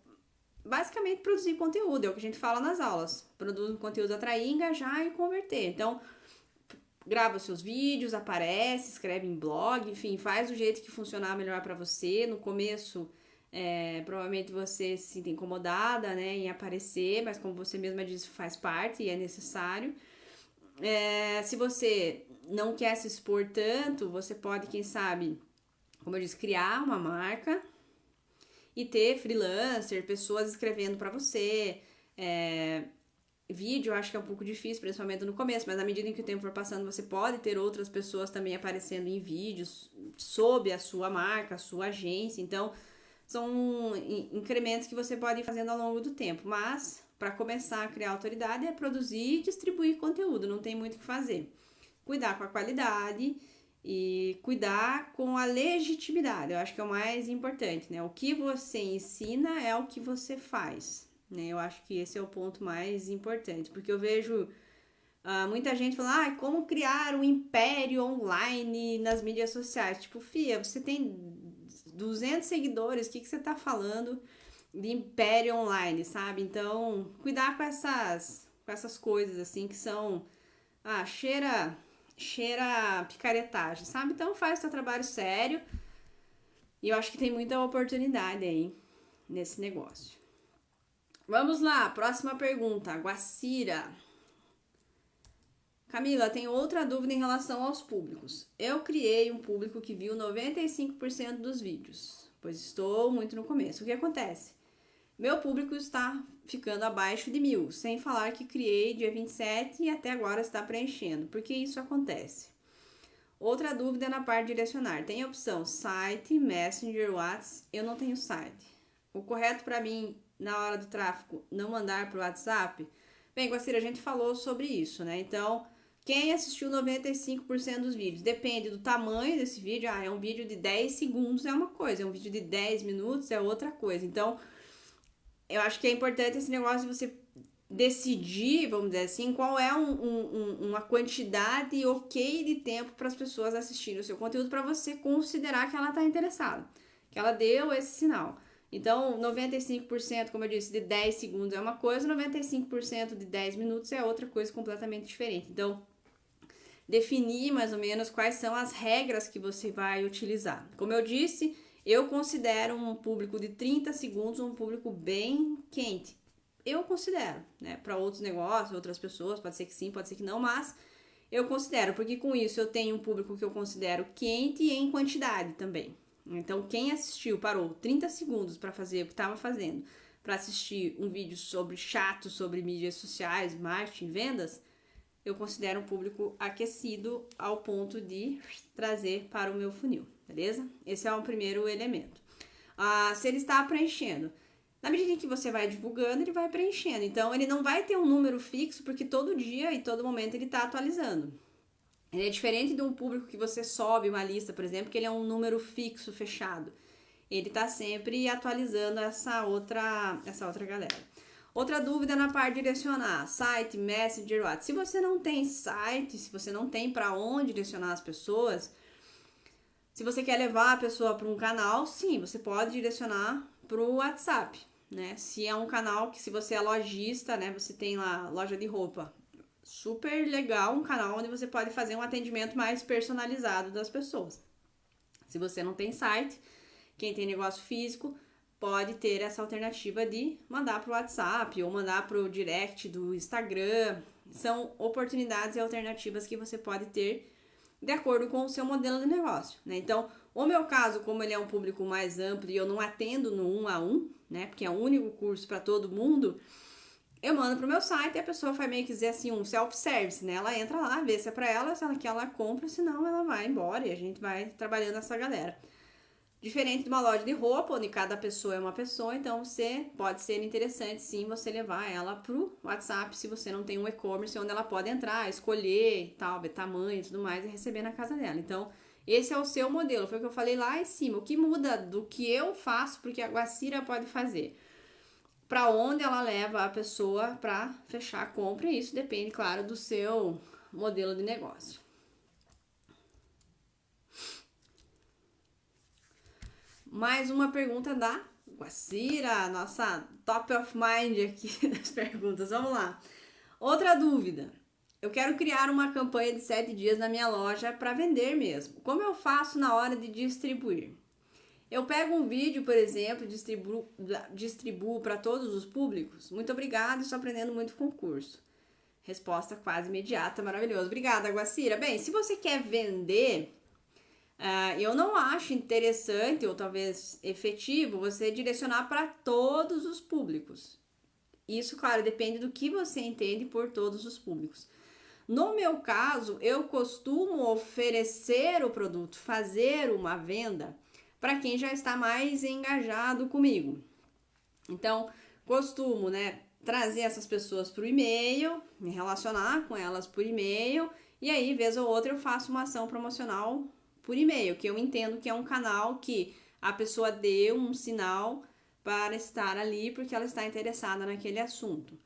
S1: basicamente, produzir conteúdo, é o que a gente fala nas aulas. Produz um conteúdo, atrair, engajar e converter. Então, grava os seus vídeos, aparece, escreve em blog, enfim, faz do jeito que funcionar melhor para você. No começo, provavelmente você se sinta incomodada, né, em aparecer, mas como você mesma disse, faz parte e é necessário. Se você não quer se expor tanto, você pode, quem sabe, como eu disse, criar uma marca e ter freelancer, pessoas escrevendo para você. Vídeo eu acho que é um pouco difícil, principalmente no começo, mas na medida em que o tempo for passando, você pode ter outras pessoas também aparecendo em vídeos sob a sua marca, a sua agência. Então, são incrementos que você pode ir fazendo ao longo do tempo, mas para começar a criar autoridade é produzir e distribuir conteúdo, não tem muito o que fazer. Cuidar com a qualidade e cuidar com a legitimidade, eu acho que é o mais importante, né? O que você ensina é o que você faz, né? Eu acho que esse é o ponto mais importante, porque eu vejo muita gente falando, como criar um império online nas mídias sociais. Tipo, fia, você tem 200 seguidores, o que você tá falando de império online, sabe? Então, cuidar com essas coisas, assim, que são, cheira picaretagem, sabe? Então, faz seu trabalho sério e eu acho que tem muita oportunidade aí nesse negócio. Vamos lá, próxima pergunta, Guacira. Camila, tem outra dúvida em relação aos públicos. Eu criei um público que viu 95% dos vídeos, pois estou muito no começo. O que acontece? Meu público está ficando abaixo de 1.000, sem falar que criei dia 27 e até agora está preenchendo. Por que isso acontece? Outra dúvida na parte de direcionar. Tem a opção site, Messenger, WhatsApp. Eu não tenho site. O correto para mim, na hora do tráfego, não mandar para o WhatsApp? Bem, Guacira, a gente falou sobre isso, né? Então, quem assistiu 95% dos vídeos? Depende do tamanho desse vídeo. É um vídeo de 10 segundos é uma coisa, é um vídeo de 10 minutos é outra coisa. Então, eu acho que é importante esse negócio de você decidir, vamos dizer assim, qual é uma quantidade ok de tempo para as pessoas assistirem o seu conteúdo para você considerar que ela está interessada, que ela deu esse sinal. Então, 95%, como eu disse, de 10 segundos é uma coisa, 95% de 10 minutos é outra coisa completamente diferente. Então, definir mais ou menos quais são as regras que você vai utilizar. Como eu disse, eu considero um público de 30 segundos um público bem quente. Eu considero, né? Para outros negócios, outras pessoas, pode ser que sim, pode ser que não, mas eu considero, porque com isso eu tenho um público que eu considero quente e em quantidade também. Então, quem assistiu, parou 30 segundos para fazer o que estava fazendo, para assistir um vídeo sobre mídias sociais, marketing, vendas, eu considero um público aquecido ao ponto de trazer para o meu funil, beleza? Esse é o primeiro elemento. Se ele está preenchendo, Na medida em que você vai divulgando, ele vai preenchendo. Então, ele não vai ter um número fixo, porque todo dia e todo momento ele está atualizando. Ele é diferente de um público que você sobe uma lista, por exemplo, que ele é um número fixo, fechado. Ele está sempre atualizando essa outra galera. Outra dúvida na parte de direcionar, site, Messenger, WhatsApp. Se você não tem site, se você não tem para onde direcionar as pessoas, se você quer levar a pessoa para um canal, sim, você pode direcionar para o WhatsApp, né? Se é um canal que, se você é lojista, né, você tem lá loja de roupa, super legal, um canal onde você pode fazer um atendimento mais personalizado das pessoas. Se você não tem site, quem tem negócio físico pode ter essa alternativa de mandar para o WhatsApp ou mandar para o direct do Instagram. São oportunidades e alternativas que você pode ter de acordo com o seu modelo de negócio, né? Então, o meu caso, como ele é um público mais amplo e eu não atendo no 1 a 1, né? Porque é um único curso para todo mundo, eu mando pro meu site e a pessoa vai meio que dizer assim, um self-service, né? Ela entra lá, vê se é pra ela, se ela quer, ela compra, senão ela vai embora e a gente vai trabalhando essa galera. Diferente de uma loja de roupa, onde cada pessoa é uma pessoa, então você pode ser interessante sim você levar ela pro WhatsApp, se você não tem um e-commerce onde ela pode entrar, escolher e tal, ver tamanho e tudo mais e receber na casa dela. Então, esse é o seu modelo, foi o que eu falei lá em cima. O que muda do que eu faço, porque a Guacira pode fazer, para onde ela leva a pessoa para fechar a compra, e isso depende, claro, do seu modelo de negócio. Mais uma pergunta da Guacira, nossa top of mind aqui das perguntas. Vamos lá. Outra dúvida. Eu quero criar uma campanha de 7 dias na minha loja para vender mesmo. Como eu faço na hora de distribuir? Eu pego um vídeo, por exemplo, distribuo para todos os públicos? Muito obrigada, estou aprendendo muito com o curso. Resposta quase imediata, maravilhoso. Obrigada, Guacira. Bem, se você quer vender, eu não acho interessante ou talvez efetivo você direcionar para todos os públicos. Isso, claro, depende do que você entende por todos os públicos. No meu caso, eu costumo oferecer o produto, fazer uma venda para quem já está mais engajado comigo. Então, costumo, né, trazer essas pessoas para o e-mail, me relacionar com elas por e-mail, e aí, vez ou outra, eu faço uma ação promocional por e-mail, que eu entendo que é um canal que a pessoa deu um sinal para estar ali porque ela está interessada naquele assunto.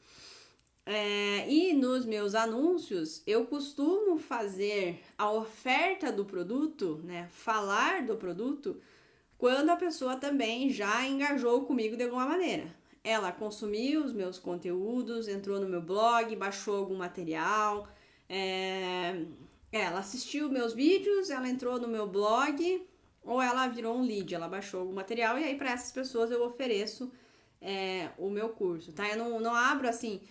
S1: E nos meus anúncios, eu costumo fazer a oferta do produto, né, falar do produto, quando a pessoa também já engajou comigo de alguma maneira. Ela consumiu os meus conteúdos, entrou no meu blog, baixou algum material, ela assistiu meus vídeos, ela entrou no meu blog, ou ela virou um lead, ela baixou algum material, e aí para essas pessoas eu ofereço o meu curso, tá? Eu não abro assim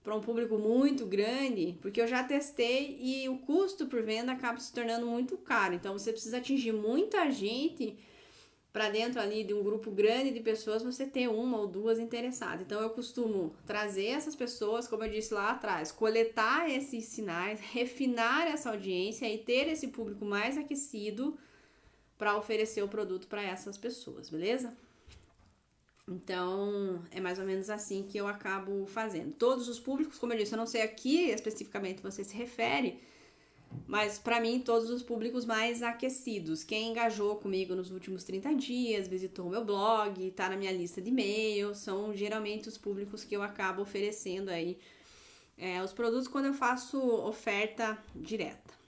S1: para um público muito grande, porque eu já testei e o custo por venda acaba se tornando muito caro. Então você precisa atingir muita gente para dentro ali de um grupo grande de pessoas, você ter uma ou duas interessadas. Então eu costumo trazer essas pessoas, como eu disse lá atrás, coletar esses sinais, refinar essa audiência e ter esse público mais aquecido para oferecer o produto para essas pessoas, beleza? Então, é mais ou menos assim que eu acabo fazendo. Todos os públicos, como eu disse, eu não sei a que especificamente você se refere, mas para mim, todos os públicos mais aquecidos. Quem engajou comigo nos últimos 30 dias, visitou o meu blog, tá na minha lista de e-mail, são geralmente os públicos que eu acabo oferecendo aí os produtos quando eu faço oferta direta.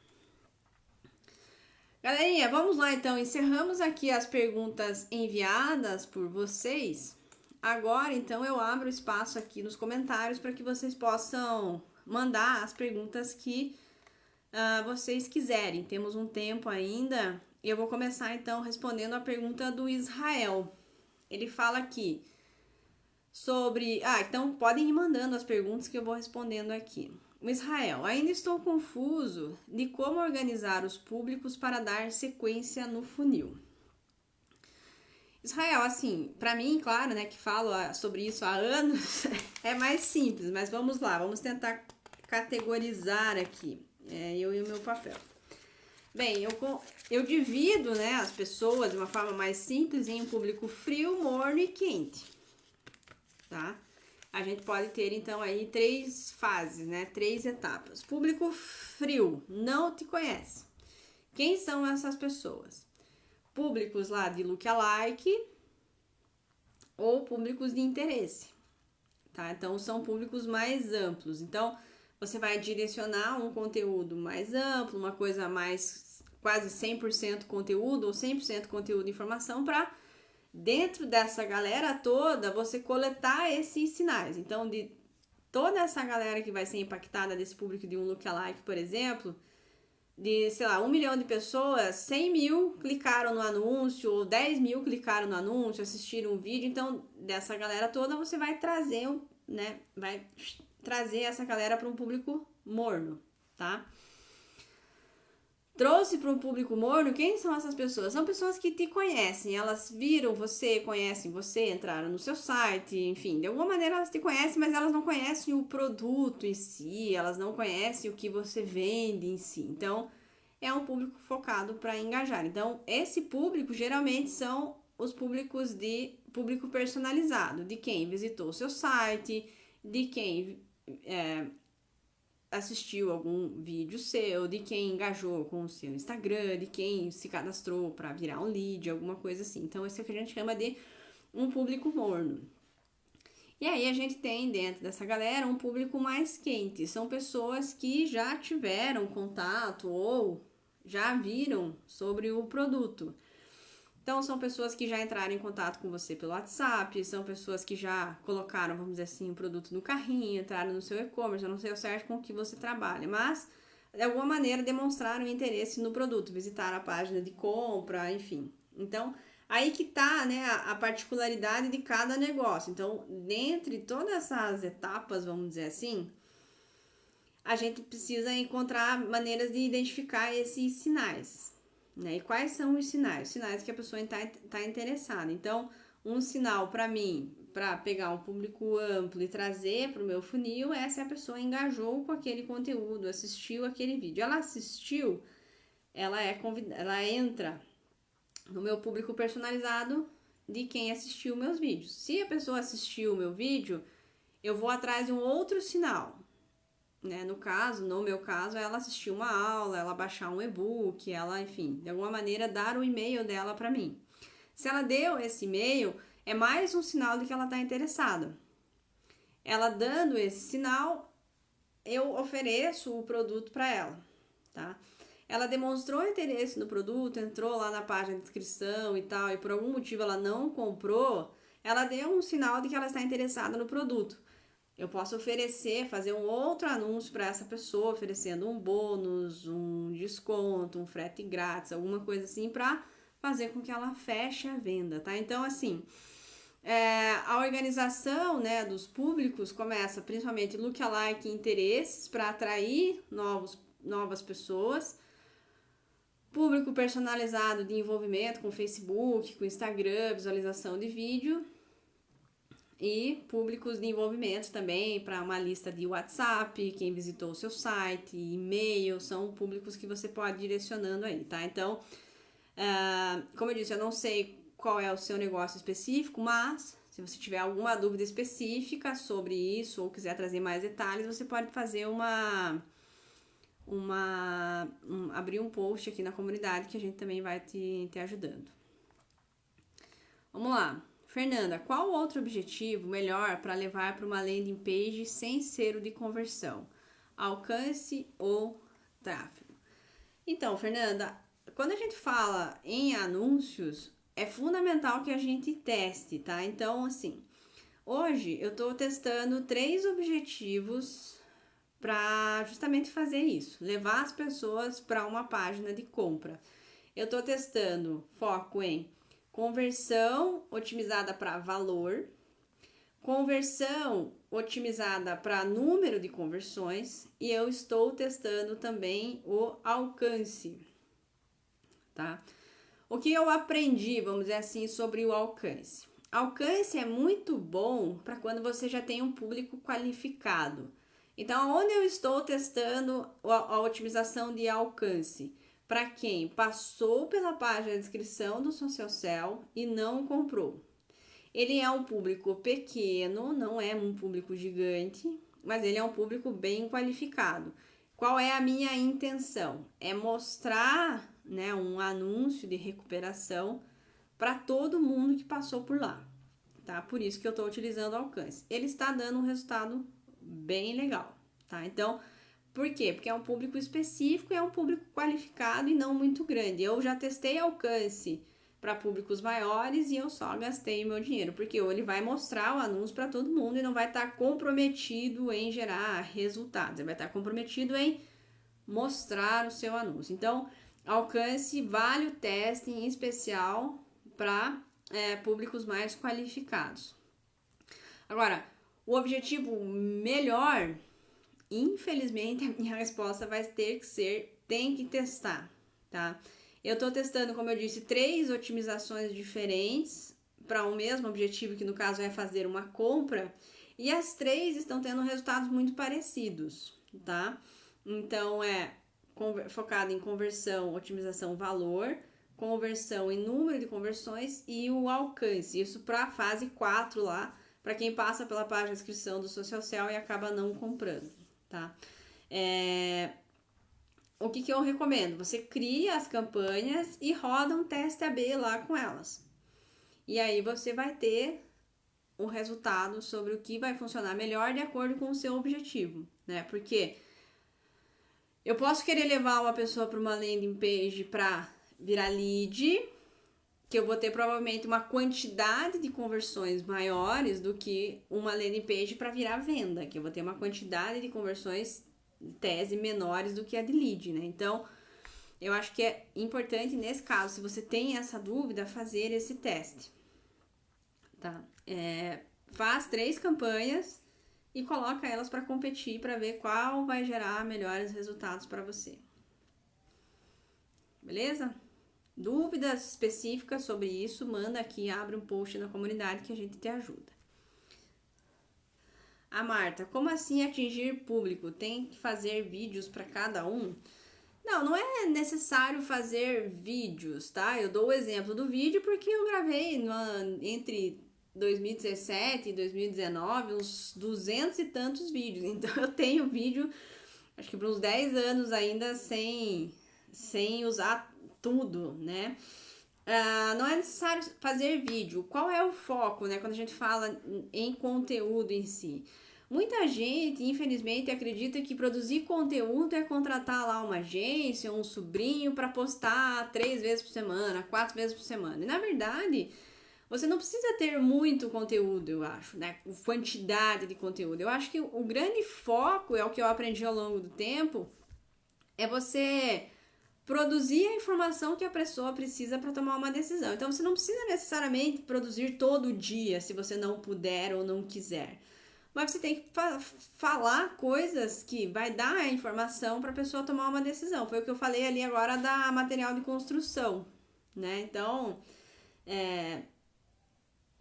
S1: Galerinha, vamos lá então, encerramos aqui as perguntas enviadas por vocês. Agora, então, eu abro espaço aqui nos comentários para que vocês possam mandar as perguntas que vocês quiserem. Temos um tempo ainda e eu vou começar então respondendo a pergunta do Israel. Ele fala aqui sobre... então podem ir mandando as perguntas que eu vou respondendo aqui. O Israel, ainda estou confuso de como organizar os públicos para dar sequência no funil. Israel, assim, para mim, claro, né, que falo sobre isso há anos, é mais simples, mas vamos lá, vamos tentar categorizar aqui, eu e o meu papel. Bem, eu divido, né, as pessoas de uma forma mais simples em um público frio, morno e quente. tá? A gente pode ter, então, aí 3 fases, né? 3 etapas. Público frio, não te conhece. Quem são essas pessoas? Públicos lá de lookalike ou públicos de interesse, tá? Então, são públicos mais amplos. Então, você vai direcionar um conteúdo mais amplo, uma coisa mais quase 100% conteúdo ou 100% conteúdo de informação para dentro dessa galera toda você coletar esses sinais. Então, de toda essa galera que vai ser impactada desse público de um lookalike, por exemplo, de, sei lá, 1 milhão de pessoas, 100 mil clicaram no anúncio, ou 10 mil clicaram no anúncio, assistiram o vídeo. Então, dessa galera toda, você vai trazer, né, vai trazer essa galera para um público morno, tá? Trouxe para um público morno, quem são essas pessoas? São pessoas que te conhecem, elas viram você, conhecem você, entraram no seu site, enfim, de alguma maneira elas te conhecem, mas elas não conhecem o produto em si, elas não conhecem o que você vende em si. Então, é um público focado para engajar. Então, esse público geralmente são os públicos de público personalizado, de quem visitou o seu site, de quem assistiu algum vídeo seu, de quem engajou com o seu Instagram, de quem se cadastrou para virar um lead, alguma coisa assim. Então, esse é o que a gente chama de um público morno. E aí a gente tem dentro dessa galera um público mais quente. São pessoas que já tiveram contato ou já viram sobre o produto. Então, são pessoas que já entraram em contato com você pelo WhatsApp, são pessoas que já colocaram, vamos dizer assim, o produto no carrinho, entraram no seu e-commerce, eu não sei o certo com o que você trabalha, mas de alguma maneira demonstraram interesse no produto, visitaram a página de compra, enfim. Então, aí que tá, né, a particularidade de cada negócio. Então, dentre todas essas etapas, vamos dizer assim, a gente precisa encontrar maneiras de identificar esses sinais. Né? E quais são os sinais? Os sinais que a pessoa está interessada. Então, um sinal para mim, para pegar um público amplo e trazer para o meu funil, é se a pessoa engajou com aquele conteúdo, assistiu aquele vídeo. Ela assistiu, ela entra no meu público personalizado de quem assistiu meus vídeos. Se a pessoa assistiu o meu vídeo, eu vou atrás de um outro sinal. Né? No meu caso, ela assistir uma aula, ela baixar um e-book, ela, enfim, de alguma maneira dar o e-mail dela para mim. Se ela deu esse e-mail, é mais um sinal de que ela está interessada. Ela dando esse sinal, eu ofereço o produto para ela, tá? Ela demonstrou interesse no produto, entrou lá na página de inscrição e tal, e por algum motivo ela não comprou, ela deu um sinal de que ela está interessada no produto. Eu posso fazer um outro anúncio para essa pessoa, oferecendo um bônus, um desconto, um frete grátis, alguma coisa assim, para fazer com que ela feche a venda, tá? Então, assim, a organização, né, dos públicos começa principalmente lookalike e interesses para atrair novas pessoas, público personalizado de envolvimento com Facebook, com Instagram, visualização de vídeo, e públicos de envolvimento também para uma lista de WhatsApp, quem visitou o seu site, e-mail, são públicos que você pode ir direcionando aí, tá? Então, como eu disse, eu não sei qual é o seu negócio específico, mas se você tiver alguma dúvida específica sobre isso ou quiser trazer mais detalhes, você pode fazer abrir um post aqui na comunidade que a gente também vai te ajudando. Vamos lá. Fernanda, qual outro objetivo melhor para levar para uma landing page sem ser o de conversão? Alcance ou tráfego? Então, Fernanda, quando a gente fala em anúncios, é fundamental que a gente teste, tá? Então, assim, hoje eu estou testando 3 objetivos para justamente fazer isso, levar as pessoas para uma página de compra. Eu estou testando foco em conversão otimizada para valor, conversão otimizada para número de conversões e eu estou testando também o alcance, tá? O que eu aprendi, vamos dizer assim, sobre o alcance? Alcance é muito bom para quando você já tem um público qualificado. Então, onde eu estou testando a otimização de alcance? Para quem passou pela página de inscrição do Social Cell e não comprou. Ele é um público pequeno, não é um público gigante, mas ele é um público bem qualificado. Qual é a minha intenção? É mostrar, né, um anúncio de recuperação para todo mundo que passou por lá, tá? Por isso que eu estou utilizando o alcance. Ele está dando um resultado bem legal, tá? Então, por quê? Porque é um público específico e é um público qualificado e não muito grande. Eu já testei alcance para públicos maiores e eu só gastei meu dinheiro, porque ele vai mostrar o anúncio para todo mundo e não vai estar comprometido em gerar resultados, ele vai estar comprometido em mostrar o seu anúncio. Então, alcance vale o teste, em especial para públicos mais qualificados. Agora, o objetivo melhor, infelizmente, a minha resposta vai ter que ser: tem que testar, tá? Eu tô testando, como eu disse, 3 otimizações diferentes para o mesmo objetivo, que no caso é fazer uma compra, e as 3 estão tendo resultados muito parecidos, tá? Então, focado em conversão, otimização, valor, conversão em número de conversões e o alcance. Isso para a fase 4 lá, para quem passa pela página de inscrição do Social Cell e acaba não comprando, tá? O que eu recomendo? Você cria as campanhas e roda um teste AB lá com elas. E aí você vai ter um resultado sobre o que vai funcionar melhor de acordo com o seu objetivo, né? Porque eu posso querer levar uma pessoa para uma landing page para virar lead, que eu vou ter provavelmente uma quantidade de conversões maiores do que uma landing page para virar venda, que eu vou ter uma quantidade de conversões tese menores do que a de lead, né? Então, eu acho que é importante nesse caso, se você tem essa dúvida, fazer esse teste, tá? Faz 3 campanhas e coloca elas para competir para ver qual vai gerar melhores resultados para você. Beleza? Dúvidas específicas sobre isso, manda aqui, abre um post na comunidade que a gente te ajuda. A Marta, como assim atingir público? Tem que fazer vídeos para cada um? Não é necessário fazer vídeos, tá? Eu dou o exemplo do vídeo porque eu gravei entre 2017 e 2019 uns 200 e tantos vídeos. Então eu tenho vídeo, acho que por uns 10 anos ainda sem usar tudo, né? Não é necessário fazer vídeo. Qual é o foco, né? Quando a gente fala em conteúdo em si. Muita gente, infelizmente, acredita que produzir conteúdo é contratar lá uma agência, um sobrinho para postar 3 vezes por semana, 4 vezes por semana. E na verdade, você não precisa ter muito conteúdo, eu acho, né? Quantidade de conteúdo. Eu acho que o grande foco, é o que eu aprendi ao longo do tempo, é você produzir a informação que a pessoa precisa para tomar uma decisão. Então, você não precisa necessariamente produzir todo dia, se você não puder ou não quiser. Mas você tem que falar coisas que vai dar a informação para a pessoa tomar uma decisão. Foi o que eu falei ali agora da material de construção, né? Então,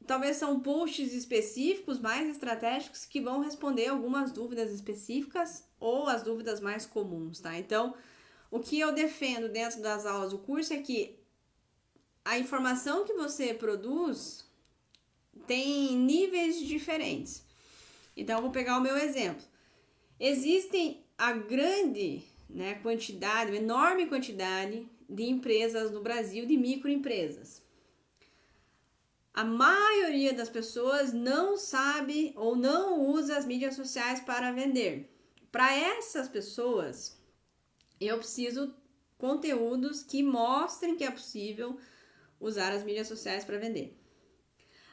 S1: talvez são posts específicos, mais estratégicos, que vão responder algumas dúvidas específicas ou as dúvidas mais comuns, tá? Então, o que eu defendo dentro das aulas do curso é que a informação que você produz tem níveis diferentes. Então, eu vou pegar o meu exemplo. Existem a grande, né, quantidade, uma enorme quantidade de empresas no Brasil, de microempresas. A maioria das pessoas não sabe ou não usa as mídias sociais para vender. Para essas pessoas, eu preciso conteúdos que mostrem que é possível usar as mídias sociais para vender.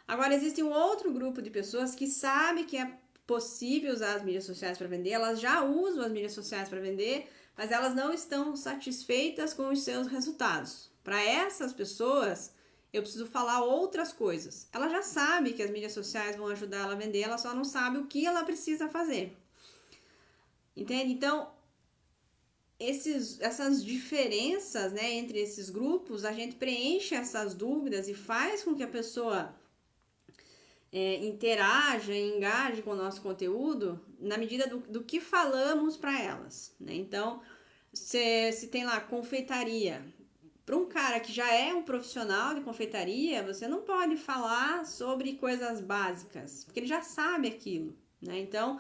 S1: Agora, existe um outro grupo de pessoas que sabe que é possível usar as mídias sociais para vender, elas já usam as mídias sociais para vender, mas elas não estão satisfeitas com os seus resultados. Para essas pessoas, eu preciso falar outras coisas. Ela já sabe que as mídias sociais vão ajudar ela a vender, ela só não sabe o que ela precisa fazer. Entende? Então, essas diferenças, né, entre esses grupos, a gente preenche essas dúvidas e faz com que a pessoa interaja e engaje com o nosso conteúdo na medida do que falamos para elas, né? Então, se tem lá confeitaria, Para um cara que já é um profissional de confeitaria, você não pode falar sobre coisas básicas, porque ele já sabe aquilo, né? Então,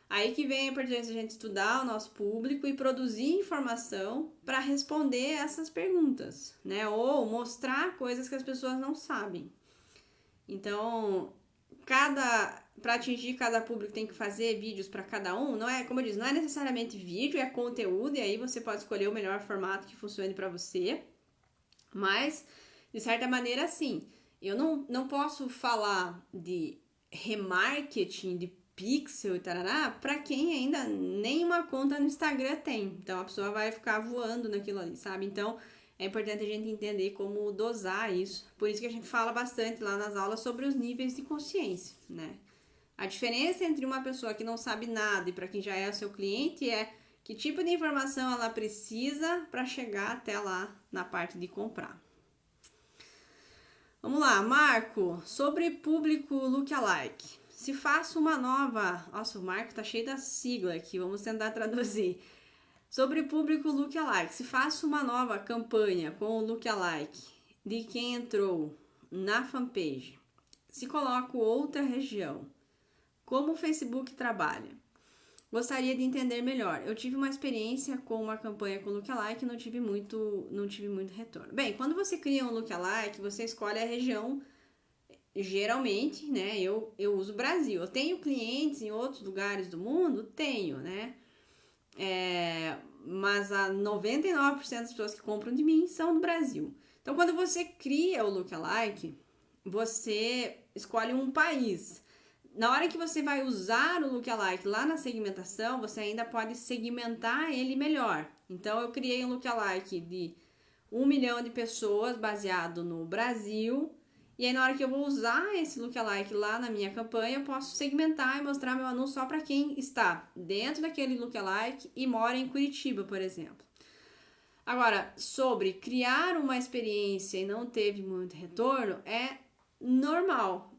S1: aí que vem a importância de a gente estudar o nosso público e produzir informação para responder essas perguntas, né? Ou mostrar coisas que as pessoas não sabem. Então, para atingir cada público tem que fazer vídeos para cada um, não é, como eu disse, não é necessariamente vídeo, é conteúdo, e aí você pode escolher o melhor formato que funcione para você. Mas, de certa maneira, sim. Eu não posso falar de remarketing, de pixel e tarará, para quem ainda nenhuma conta no Instagram tem. Então, a pessoa vai ficar voando naquilo ali, sabe? Então, é importante a gente entender como dosar isso. Por isso que a gente fala bastante lá nas aulas sobre os níveis de consciência, né? A diferença entre uma pessoa que não sabe nada e para quem já é seu cliente é que tipo de informação ela precisa para chegar até lá na parte de comprar. Vamos lá, Marco, sobre público lookalike. Se faço uma nova... Nossa, o Marco tá cheio da sigla aqui, vamos tentar traduzir. Sobre público lookalike. Se faço uma nova campanha com o lookalike de quem entrou na fanpage, se coloco outra região, como o Facebook trabalha? Gostaria de entender melhor. Eu tive uma experiência com uma campanha com lookalike e não tive muito retorno. Bem, quando você cria um lookalike, você escolhe a região, geralmente, né? Eu uso o Brasil. Eu tenho clientes em outros lugares do mundo? Tenho, né? Mas a 99% das pessoas que compram de mim são do Brasil. Então, quando você cria o lookalike, você escolhe um país. Na hora que você vai usar o lookalike lá na segmentação, você ainda pode segmentar ele melhor. Então, eu criei um lookalike de 1 milhão de pessoas baseado no Brasil. E aí, na hora que eu vou usar esse lookalike lá na minha campanha, eu posso segmentar e mostrar meu anúncio só para quem está dentro daquele lookalike e mora em Curitiba, por exemplo. Agora, sobre criar uma experiência e não teve muito retorno, é normal.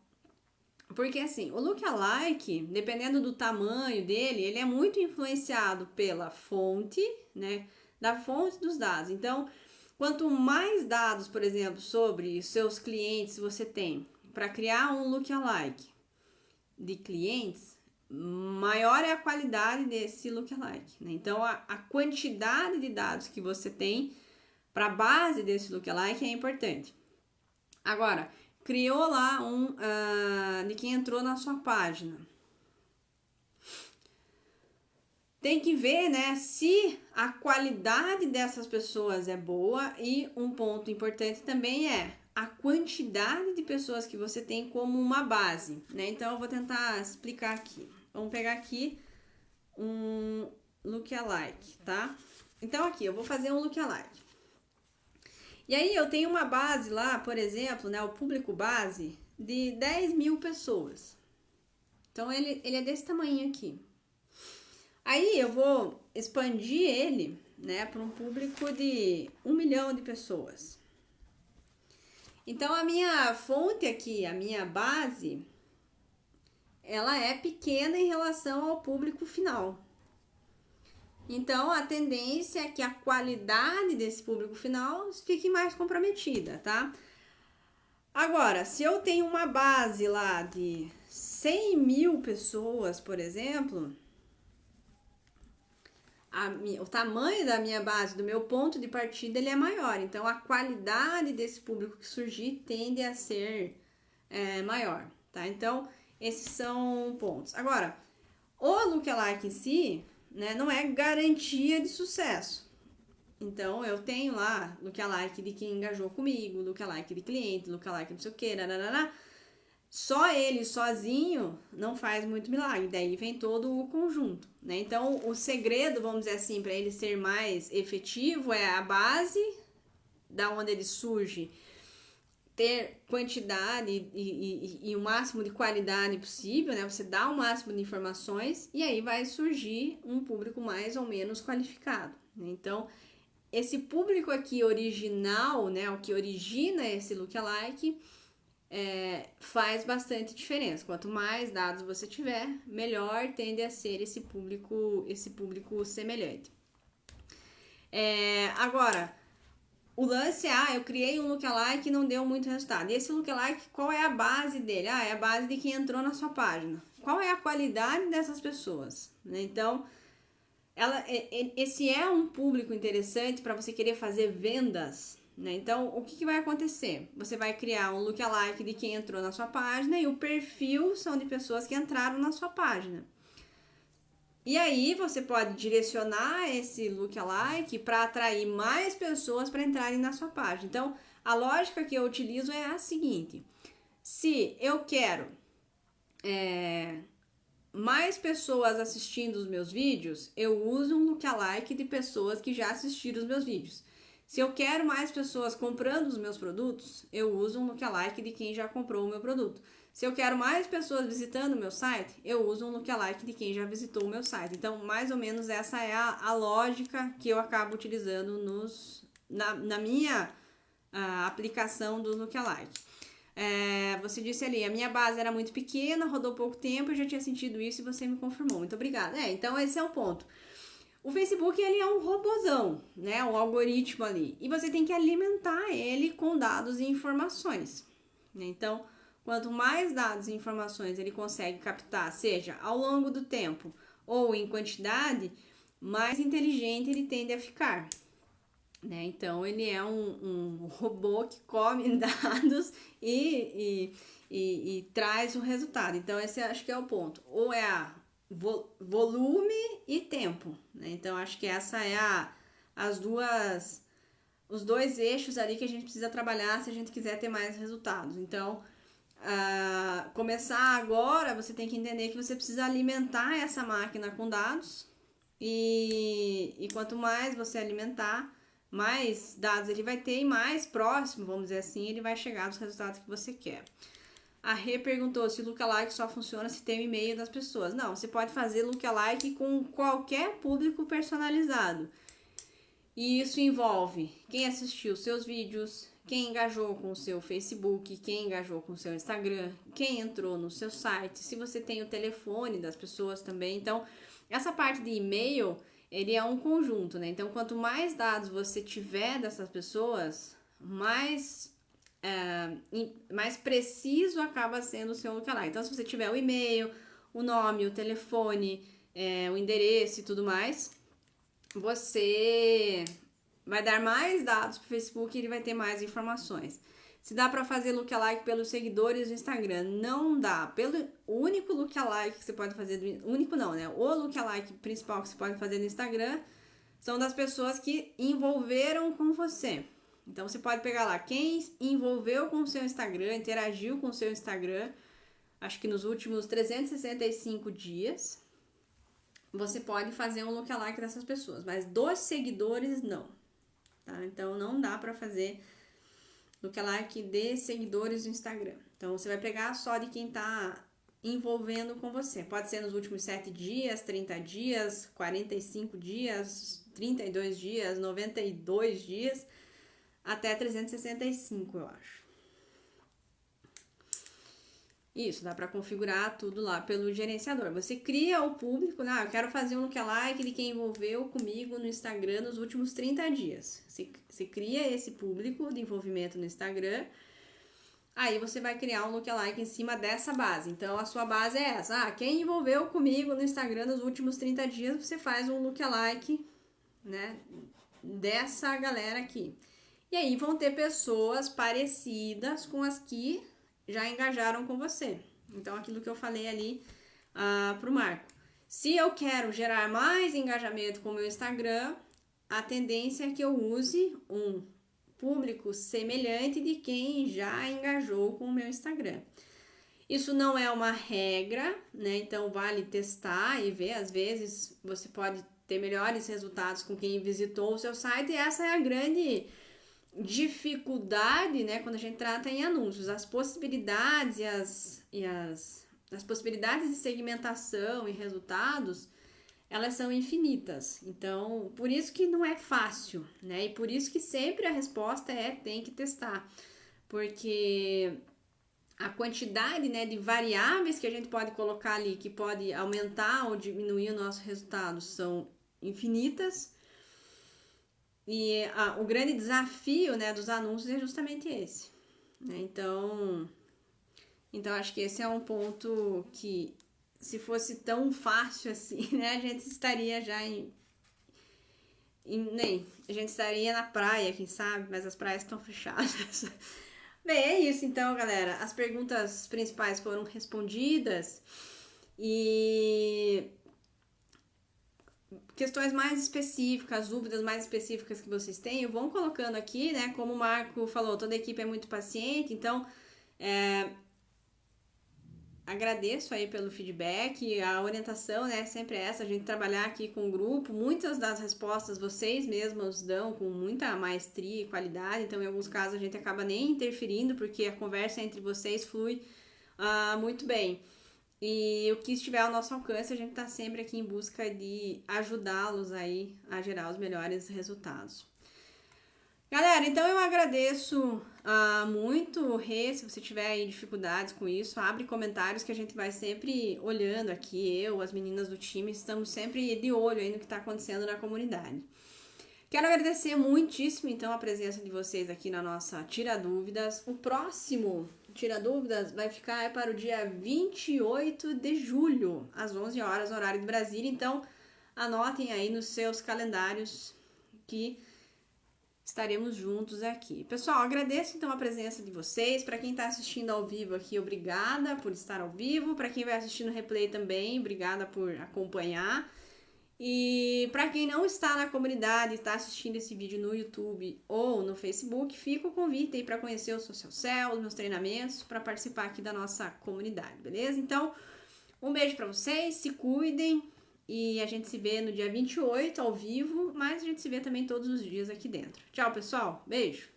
S1: Porque assim, o lookalike, dependendo do tamanho dele, ele é muito influenciado pela fonte, né? Da fonte dos dados. Então, quanto mais dados, por exemplo, sobre seus clientes você tem para criar um lookalike de clientes, maior é a qualidade desse lookalike, né? Então, a quantidade de dados que você tem para a base desse lookalike é importante. Agora, criou lá de quem entrou na sua página. Tem que ver, né, se a qualidade dessas pessoas é boa e um ponto importante também é a quantidade de pessoas que você tem como uma base, né? Então, eu vou tentar explicar aqui. Vamos pegar aqui um lookalike, tá? Então, aqui, eu vou fazer um lookalike. E aí, eu tenho uma base lá, por exemplo, né, o público base de 10 mil pessoas. Então, ele é desse tamanho aqui. Aí, eu vou expandir ele, né, para um público de 1 milhão de pessoas. Então, a minha fonte aqui, a minha base, ela é pequena em relação ao público final. Então, a tendência é que a qualidade desse público final fique mais comprometida, tá? Agora, se eu tenho uma base lá de 100 mil pessoas, por exemplo, o tamanho da minha base, do meu ponto de partida, ele é maior. Então, a qualidade desse público que surgir tende a ser maior, tá? Então, esses são pontos. Agora, o lookalike em si, né, não é garantia de sucesso. Então, eu tenho lá lookalike de quem engajou comigo, lookalike de cliente, lookalike não sei o que, nananana. Só ele sozinho não faz muito milagre, daí vem todo o conjunto, né? Então, o segredo, vamos dizer assim, para ele ser mais efetivo é a base da onde ele surge, ter quantidade e o máximo de qualidade possível, né? Você dá o máximo de informações e aí vai surgir um público mais ou menos qualificado, né? Então, esse público aqui original, né? O que origina esse lookalike faz bastante diferença. Quanto mais dados você tiver, melhor tende a ser esse público semelhante. Agora, o lance é, eu criei um lookalike e não deu muito resultado. E esse lookalike, qual é a base dele? É a base de quem entrou na sua página. Qual é a qualidade dessas pessoas? Né? Então, esse é um público interessante para você querer fazer vendas. Né? Então, o que vai acontecer? Você vai criar um lookalike de quem entrou na sua página e o perfil são de pessoas que entraram na sua página. E aí você pode direcionar esse lookalike para atrair mais pessoas para entrarem na sua página. Então, a lógica que eu utilizo é a seguinte: se eu quero mais pessoas assistindo os meus vídeos, eu uso um lookalike de pessoas que já assistiram os meus vídeos. Se eu quero mais pessoas comprando os meus produtos, eu uso um lookalike de quem já comprou o meu produto. Se eu quero mais pessoas visitando o meu site, eu uso um lookalike de quem já visitou o meu site. Então, mais ou menos essa é a lógica que eu acabo utilizando na minha aplicação do lookalike. Você disse ali, a minha base era muito pequena, rodou pouco tempo, eu já tinha sentido isso e você me confirmou. Muito obrigada. Então, esse é o ponto. O Facebook, ele é um robozão, né? Um algoritmo ali. E você tem que alimentar ele com dados e informações. Então, quanto mais dados e informações ele consegue captar, seja ao longo do tempo ou em quantidade, mais inteligente ele tende a ficar. Né? Então, ele é um robô que come dados e traz o resultado. Então, esse acho que é o ponto. Ou é a volume e tempo, né? Então acho que essa é os dois eixos ali que a gente precisa trabalhar se a gente quiser ter mais resultados. Então, começar agora, você tem que entender que você precisa alimentar essa máquina com dados e quanto mais você alimentar, mais dados ele vai ter e mais próximo, vamos dizer assim, ele vai chegar nos resultados que você quer. A Rê perguntou se o lookalike só funciona se tem o e-mail das pessoas. Não, você pode fazer lookalike com qualquer público personalizado. E isso envolve quem assistiu seus vídeos, quem engajou com o seu Facebook, quem engajou com o seu Instagram, quem entrou no seu site, se você tem o telefone das pessoas também. Então, essa parte de e-mail, ele é um conjunto, né? Então, quanto mais dados você tiver dessas pessoas, mais preciso acaba sendo o seu lookalike. Então, se você tiver o e-mail, o nome, o telefone, o endereço e tudo mais, você vai dar mais dados para o Facebook e ele vai ter mais informações. Se dá para fazer lookalike pelos seguidores do Instagram, não dá. O único lookalike que você pode fazer, único não, né? O lookalike principal que você pode fazer no Instagram são das pessoas que envolveram com você. Então, você pode pegar lá quem envolveu com o seu Instagram, interagiu com o seu Instagram, acho que nos últimos 365 dias, você pode fazer um lookalike dessas pessoas, mas dos seguidores, não. Tá? Então, não dá para fazer lookalike de seguidores do Instagram. Então, você vai pegar só de quem tá envolvendo com você. Pode ser nos últimos 7 dias, 30 dias, 45 dias, 32 dias, 92 dias, até 365, eu acho. Isso, dá para configurar tudo lá pelo gerenciador. Você cria o público, né? Eu quero fazer um lookalike de quem envolveu comigo no Instagram nos últimos 30 dias. Você cria esse público de envolvimento no Instagram, aí você vai criar um lookalike em cima dessa base. Então, a sua base é essa. Quem envolveu comigo no Instagram nos últimos 30 dias, você faz um lookalike, né, dessa galera aqui. E aí vão ter pessoas parecidas com as que já engajaram com você. Então, aquilo que eu falei ali pro Marco. Se eu quero gerar mais engajamento com o meu Instagram, a tendência é que eu use um público semelhante de quem já engajou com o meu Instagram. Isso não é uma regra, né? Então, vale testar e ver. Às vezes, você pode ter melhores resultados com quem visitou o seu site. E essa é a grande dificuldade, né, quando a gente trata em anúncios, as possibilidades as possibilidades de segmentação e resultados, elas são infinitas. Então, por isso que não é fácil, né? E por isso que sempre a resposta é tem que testar, porque a quantidade, né, de variáveis que a gente pode colocar ali, que pode aumentar ou diminuir o nosso resultado, são infinitas. o grande desafio, né, dos anúncios é justamente esse, né? Então acho que esse é um ponto que, se fosse tão fácil assim, né, a gente estaria já nem, a gente estaria na praia, quem sabe, mas as praias estão fechadas. Bem, é isso então, galera. As perguntas principais foram respondidas e questões mais específicas, dúvidas mais específicas que vocês tenham, vão colocando aqui, né? Como o Marco falou, toda a equipe é muito paciente, então agradeço aí pelo feedback, a orientação, né, sempre essa, a gente trabalhar aqui com o grupo, muitas das respostas vocês mesmos dão com muita maestria e qualidade, então em alguns casos a gente acaba nem interferindo, porque a conversa entre vocês flui muito bem. E o que estiver ao nosso alcance, a gente está sempre aqui em busca de ajudá-los aí a gerar os melhores resultados. Galera, então eu agradeço muito, Rê, se você tiver aí dificuldades com isso, abre comentários que a gente vai sempre olhando aqui, eu, as meninas do time, estamos sempre de olho aí no que está acontecendo na comunidade. Quero agradecer muitíssimo, então, a presença de vocês aqui na nossa Tira Dúvidas. O próximo Tira Dúvidas vai ficar para o dia 28 de julho, às 11 horas, horário de Brasília. Então, anotem aí nos seus calendários que estaremos juntos aqui. Pessoal, agradeço então a presença de vocês. Para quem está assistindo ao vivo aqui, obrigada por estar ao vivo. Para quem vai assistir no replay também, obrigada por acompanhar. E para quem não está na comunidade, está assistindo esse vídeo no YouTube ou no Facebook, fica o convite aí para conhecer o Social Cell, os meus treinamentos, para participar aqui da nossa comunidade, beleza? Então, um beijo para vocês, se cuidem e a gente se vê no dia 28 ao vivo, mas a gente se vê também todos os dias aqui dentro. Tchau, pessoal. Beijo!